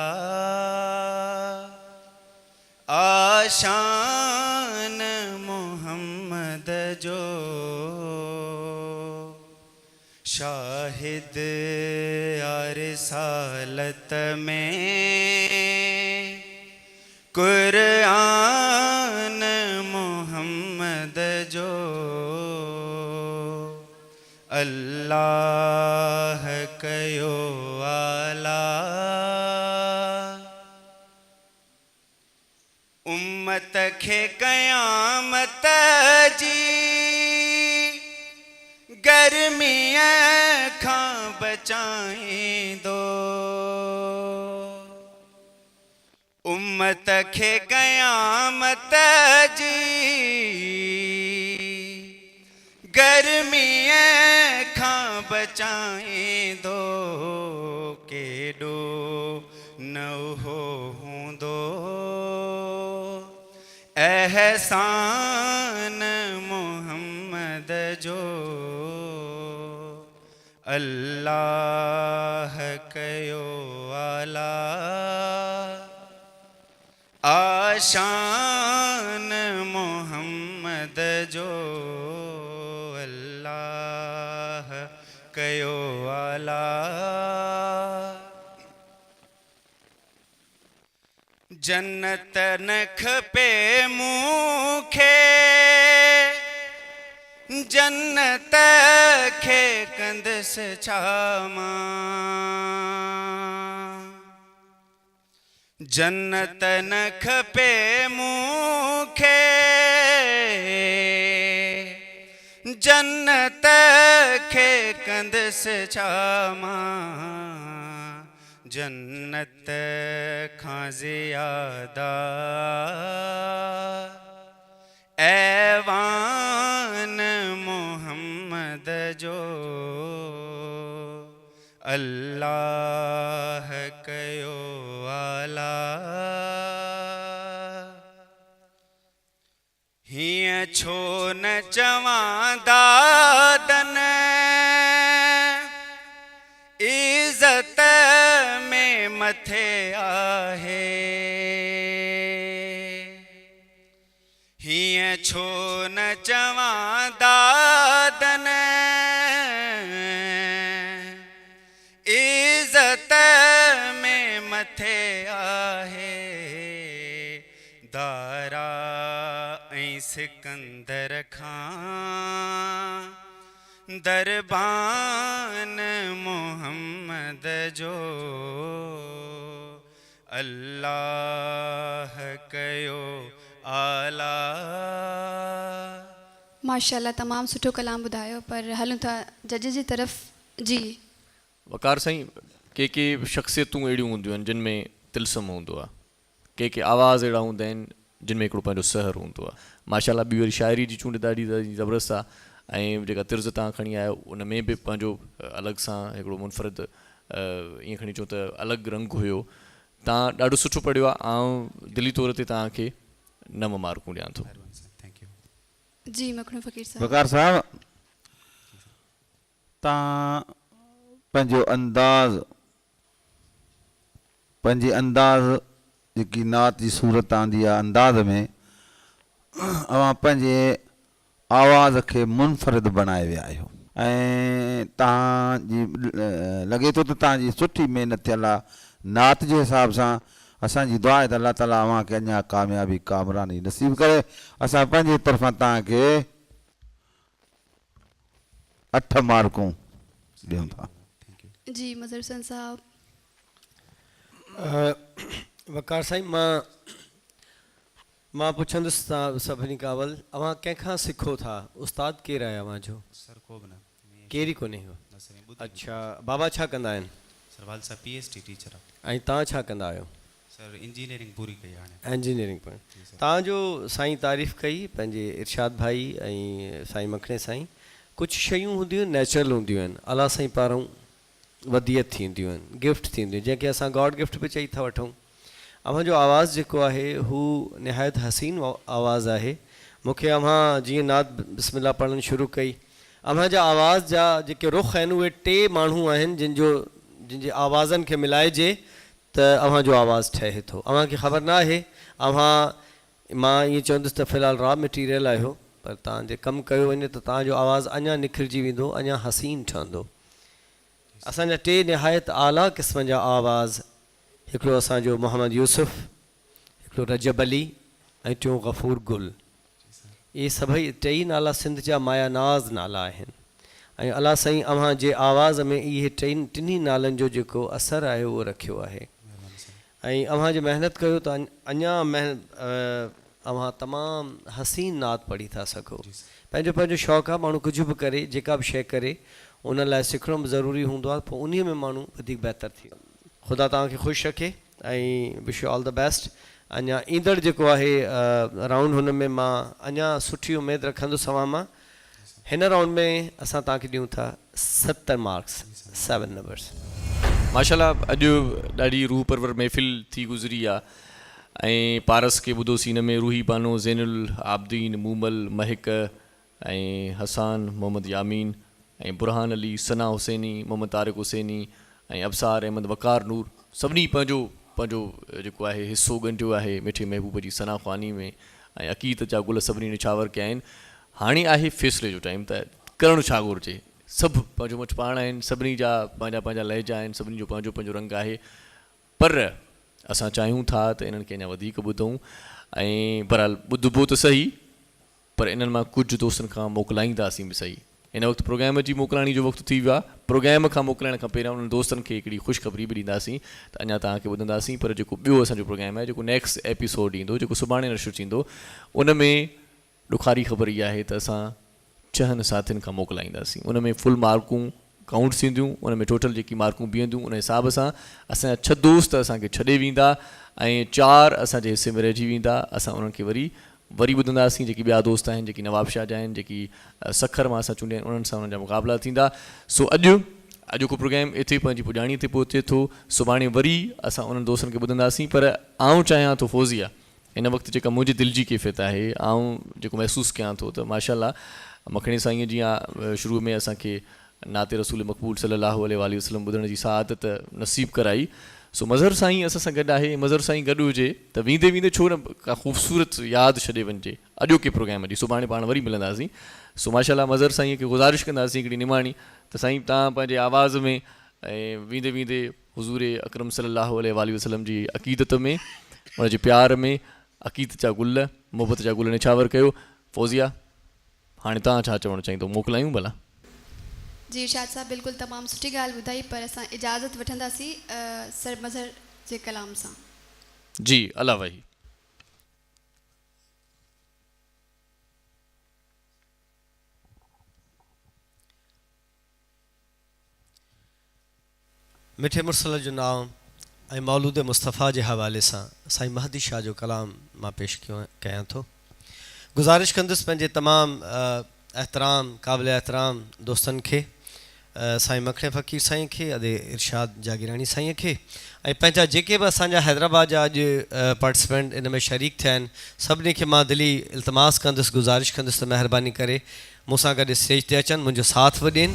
आशान मोहम्मद जो, शाहिद रिसालत में कुरान मोहम्मद जो, अल्लाह कयो आला, उम्मत खे क़यामत जी गर्मीअ खां बचाईंदो, उम्मत खे क़यामत जी गर्मीअ खां बचाईंदो, केॾो नहो हूंदो एहसान मोहम्मद जो, अल्लाह कयो आला, आशान मोहम्मद जो, अल्लाह कयो आला, जन्नत न खपे मूंखे, जन्नत खे कंदसि छा मां, जन्नत न खपे मूंखे, जन्नत खे कंदसि छा मां, जन्नत खां ज़ियादा ऐवान मोहम्मद जो, अल्लाह कयो आला, हीअं छो न चवां दादन इज़त में मथे आहे, हीअं छो न चवां दादन इज़त में मथे आहे, दारा ऐं सिकंदर खां दरबान मोहम्मद जो, अल्लाह कयो आला। माशाल्लाह तमामु सुठो कलाम ॿुधायो, पर हलूं था जज जी तरफ़। जी वकार साईं, के शख़्सियतूं अहिड़ियूं हूंदियूं आहिनि जिन में तिलसम हूंदो आहे, के आवाज़ अहिड़ा हूंदा आहिनि जिन में हिकिड़ो पंहिंजो सहर हूंदो आहे। माशाल्लाह ॿी वरी शाइरी जी चूंड ॾाढी ज़बरदस्त आहे, ऐं जेका तिर्ज़ तव्हां खणी आयो उन में बि पंहिंजो अलॻि सां हिकिड़ो मुनफ़रिद ईअं खणी चऊं त अलॻि रंग हुयो। तव्हां ॾाढो सुठो पढ़ियो आहे, ऐं दिली तौर ते तव्हांखे 9 मार्कूं ॾियां थो। जी मखणू फ़कीर साहब। वकार साहब, तव्हां पंहिंजो पंहिंजे अंदाज़ जेकी नात जी सूरत आंदी आहे अंदाज़ में अवां पंहिंजे आवाज़ खे मुनफ़रिद बणाए विया आहियो, ऐं तव्हांजी लॻे थो त तव्हांजी सुठी महिनत थियल आहे नात जे हिसाब सां। असांजी दुआ आहे त अलाह ताला अव्हांखे अञा कामयाबी कामरानी नसीब करे। असां पंहिंजे तरफ़ां तव्हांखे 8 मार्कूं ॾियूं था। जी मज़रसन साहब। वकार साईं, मां पुछंदुसि तव्हां सभिनी खां अवल, अव्हां कंहिंखां सिखो था? उस्ताद केरु आहे अव्हांजो? सर को बि न, कहिड़ी कोन्हे? अच्छा, बाबा छा कंदा आहिनि? सर वाल साहब PhD टीचर आहे। ऐं तव्हां छा कंदा आहियो? सर इंजीनियरिंग पूरी कई हाणे। इंजीनियरिंग पर तव्हांजो साईं तारीफ़ कई पंहिंजे इरशाद भाई ऐं साईं मखणे साईं। कुझु शयूं हूंदियूं आहिनि नेचुरल हूंदियूं आहिनि, अलाह साईं पारां वदियत थींदियूं आहिनि, गिफ्ट थींदियूं, जंहिंखे असां गॉड गिफ्ट बि चई था वठूं। अव्हांजो आवाज़ु जेको आहे हू निहायत हसीन आवाज़ु आहे। मूंखे अव्हां जीअं नात बिस्मिल्लाह पढ़णु शुरू कई, अव्हांजा आवाज़ जा जेके रुख़ आहिनि उहे 3 माण्हू आहिनि जिनजे आवाज़नि खे मिलाइजे त अव्हांजो आवाज़ु ठहे थो। अव्हांखे ख़बर न आहे, मां ईअं चवंदुसि त फ़िलहालु रॉ मटीरियल आहियो, पर तव्हांजे कमु कयो वञे त तव्हांजो आवाज़ु अञा निखिरजी वेंदो, अञा हसीन ठहंदो। असांजा 3 निहायत आला क़िस्म जा आवाज़, हिकिड़ो असांजो मोहम्मद यूसुफ, हिकिड़ो रजब अली ऐं टियों गफ़ूर गुल। इहे सभई 3 नाला सिंध जा माया नाज़ नाला आहिनि। ऐं अलाह साईं अव्हां जे आवाज़ में इहे 3 नालनि जो जेको असरु आहे उहो रखियो आहे। ऐं अव्हां जे महिनत कयो त अञा अव्हां तमामु हसीन नात पढ़ी था सघो। पंहिंजो शौक़ु आहे, माण्हू कुझु बि करे, जेका बि शइ करे उन लाइ सिखणो बि ज़रूरी हूंदो आहे, पोइ उन में माण्हू वधीक बहितर थी। ख़ुदा तव्हांखे ख़ुशि रखे ऐं wish U all the best. अञा ईंदड़ जेको आहे राउंड, हुन में मां अञा सुठी उमेदु रखंदुसि अव्हां मां। हिन राउंड में असां तव्हांखे ॾियूं था 70 मार्क्स, 7 नंबर्स। माशाल्लाह, अॼु ॾाढी रूह परवर महफ़िल थी गुज़री आहे ऐं पारस खे ॿुधोसीं। हिन में रूही बानो, ज़ैनुल आबदीन, मूमल, महक ऐं हसान मोहम्मद यामीन ऐं बुरहान अली, सना हुसैनी, मोहम्मद तारिक हुसैनी ऐं अबसार अहमद, वकार नूर, सभिनी पंहिंजो जेको आहे हिसो ॻंढियो आहे मिठे महबूब जी सना ख़्वानी में। ऐं अक़ीदत जा गुल सभिनी निछावर कया आहिनि। हाणे आहे फ़ैसिले जो टाइम, त करणु छा घुरिजे। सभु पंहिंजो मुठ पाण आहिनि, सभिनी जा पंहिंजा लहजा आहिनि, सभिनी जो पंहिंजो रंग आहे, पर असां चाहियूं था त इन्हनि खे अञा वधीक ॿुधूं। ऐं बहरहाल ॿुधबो त सही, पर इन्हनि मां कुझु दोस्तनि खां मोकिलाईंदासीं बि सही। हिन वक़्तु प्रोग्राम जी मोकिलाणी जो वक़्तु थी वियो आहे। प्रोग्राम खां मोकिलाइण खां पहिरियों उन्हनि दोस्तनि खे हिकिड़ी ख़ुशख़बरी बि ॾींदासीं त अञा तव्हांखे ॿुधंदासीं। पर जेको ॿियो असांजो प्रोग्राम आहे, जेको नेक्स्ट एपिसोड ईंदो, जेको सुभाणे नशर थींदो, उन में ॾुखारी ख़बर इहा आहे त असां 6 साथियुनि खां मोकिलाईंदासीं। उन में फुल मार्कूं काउंट थींदियूं, उन में टोटल जेकी मार्कूं बीहंदियूं उन हिसाब सां असांजा 6 दोस्त असांखे छॾे वेंदा ऐं 4 असांजे हिसे में रहिजी वेंदा। असां उन्हनि खे वरी ॿुधंदासीं। जेकी ॿिया दोस्त आहिनि, जेकी नवाबशाह जा आहिनि, जेकी सखर मां असां चूंडिया आहिनि, उन्हनि सां उन्हनि जा मुक़ाबला थींदा। सो अॼोको प्रोग्राम हिते पंहिंजी पुॼाणी ते पहुचे थो। सुभाणे वरी असां उन्हनि दोस्तनि खे ॿुधंदासीं। पर आउं चाहियां थो फ़ौज़िया, हिन वक़्तु जेका मुंहिंजी दिलि जी कैफ़ियत आहे, आउं जेको महसूसु कयां थो त माशाल्लाह मखणी साईं जीअं शुरू में असांखे नाते रसूल मक़बूल सल्लल्लाहु अलैहि वसल्लम ॿुधण जी सआदत नसीब कराई। सो मज़हर साईं असां सां गॾु आहे। मज़हर साईं गॾु हुजे त वेंदे छो न का ख़ूबसूरत यादि छॾे वञिजे अॼोके प्रोग्राम जी। सुभाणे पाण वरी मिलंदासीं। सो माशाल्लाह मज़हर साईं खे गुज़ारिश कंदासीं हिकिड़ी निमाणी त साईं तव्हां पंहिंजे आवाज़ में ऐं वेंदे हुज़ूर अकरम सल्लल्लाहु अलैहि वसल्लम जी अक़ीदत में, उनजे प्यार में अक़ीदत जा गुल, मोहबत जा गुल निछावर कयो। फ़ौज़िया, हाणे तव्हां छा चवणु चाहींदो, मोकिलायूं भला? जी इरशाद साहब, बिल्कुलु तमामु सुठी ॻाल्हि ॿुधाई, पर असां इजाज़त वठंदासीं सर मज़हर जे कलाम सां। जी अला वही। मिठे मुरसल जो नाम ऐं मौलूद मुस्तफ़ा जे हवाले सां साईं महदी शाह जो कलाम मां पेश कयां थो। गुज़ारिश कंदुसि पंहिंजे तमामु एहतराम क़ाबिल एहतराम दोस्तनि खे, साईं मखणे फ़क़ीर साईं खे, अदे इरशाद जागीरानी साईं खे, ऐं पंहिंजा जेके बि असांजा हैदराबाद जा अॼु पार्टिसिपेंट इन में शरीक थिया आहिनि, सभिनी खे मां दिली इल्तिमास कंदुसि, गुज़ारिश कंदुसि त महिरबानी करे मूंसां गॾु स्टेज ते अचनि, मुंहिंजो साथ बि ॾियनि।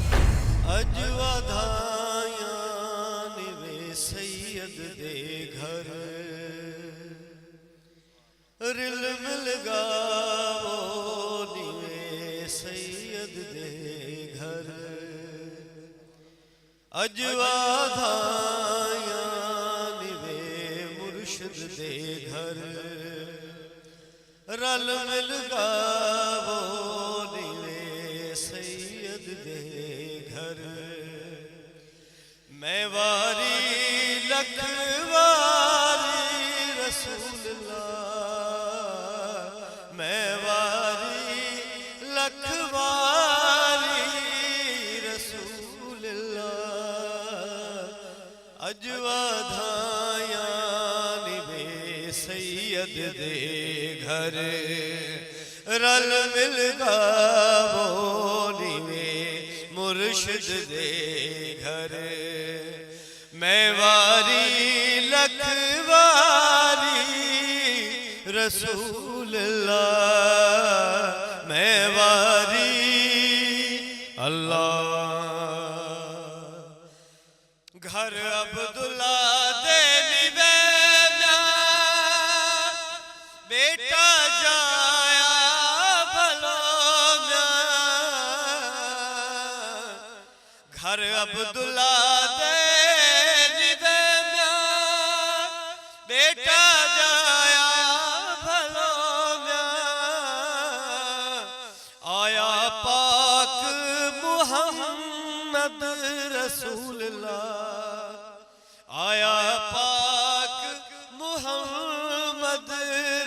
सैयद दे घर अजवाधाया निवे मुर्शिद दे घर रल मिल गावो निवे सैयद दे घर मैं वारी लखवारी रसूलल्लाह मैं वारी लखवारी रसूलल्लाह अजवाधाया निवे सैयद दे घर रल मिल गावो निवे मुर्शिद दे घर मैं वारी लखवारी रसूलल्लाह मैं वारी अल्लाह घर अब्दुल्ला दे निवे बेटा जाया भलो घर अब्दुल्ला दे निवे बेटा जाया भलो आया पाक मुहम्मद रसूलल्लाह आया पाक मुहम्मद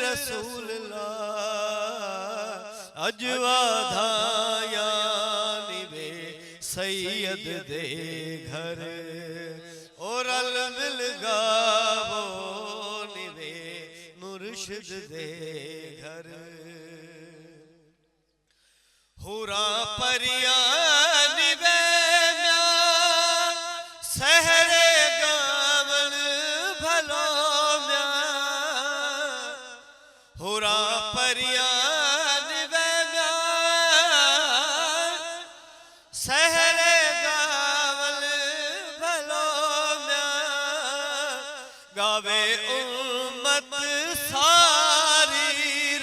रसूलल्लाह अजवाधाया निवे सैयद दे घर और अल मिल गावो निवे मुर्शिद दे घर हुरा परिया निवे सहरे गावन भलो हुरा परिया निवे सहरे गावन भलो गावे उम्मत सारी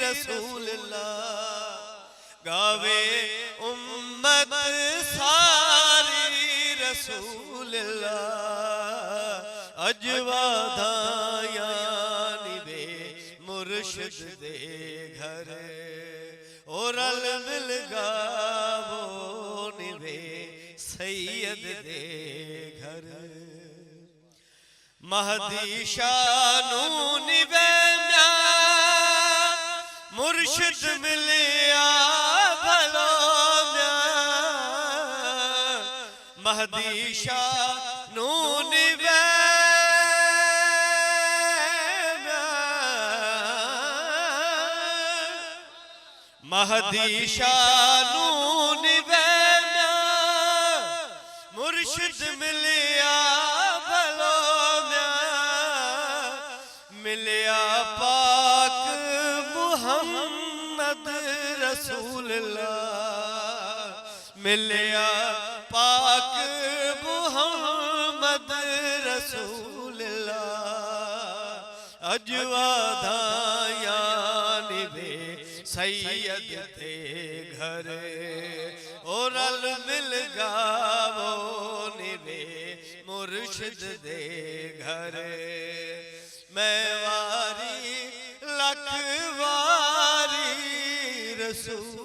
रसूलल्लाह गावे उम्मत सारी रसूलल्लाह अजवाधाया निवे मुर्शिद दे घर और अल मिल गावो निवे सैयद दे घर महदी शानू निवे मुर्शिद मिलिया भलो महदी शानू निवे महदी शानू निवे मुर्शिद मिलिया भलो मिलिया पाक मुहम्मद रसूलल्लाह मिलिया पाक मुहम्मद रसूलल्लाह अजवाधाया निवे सैयद दे घर और अल मिल गावो निवे मुर्शिद दे घर मैं वारी लखवारी रसूल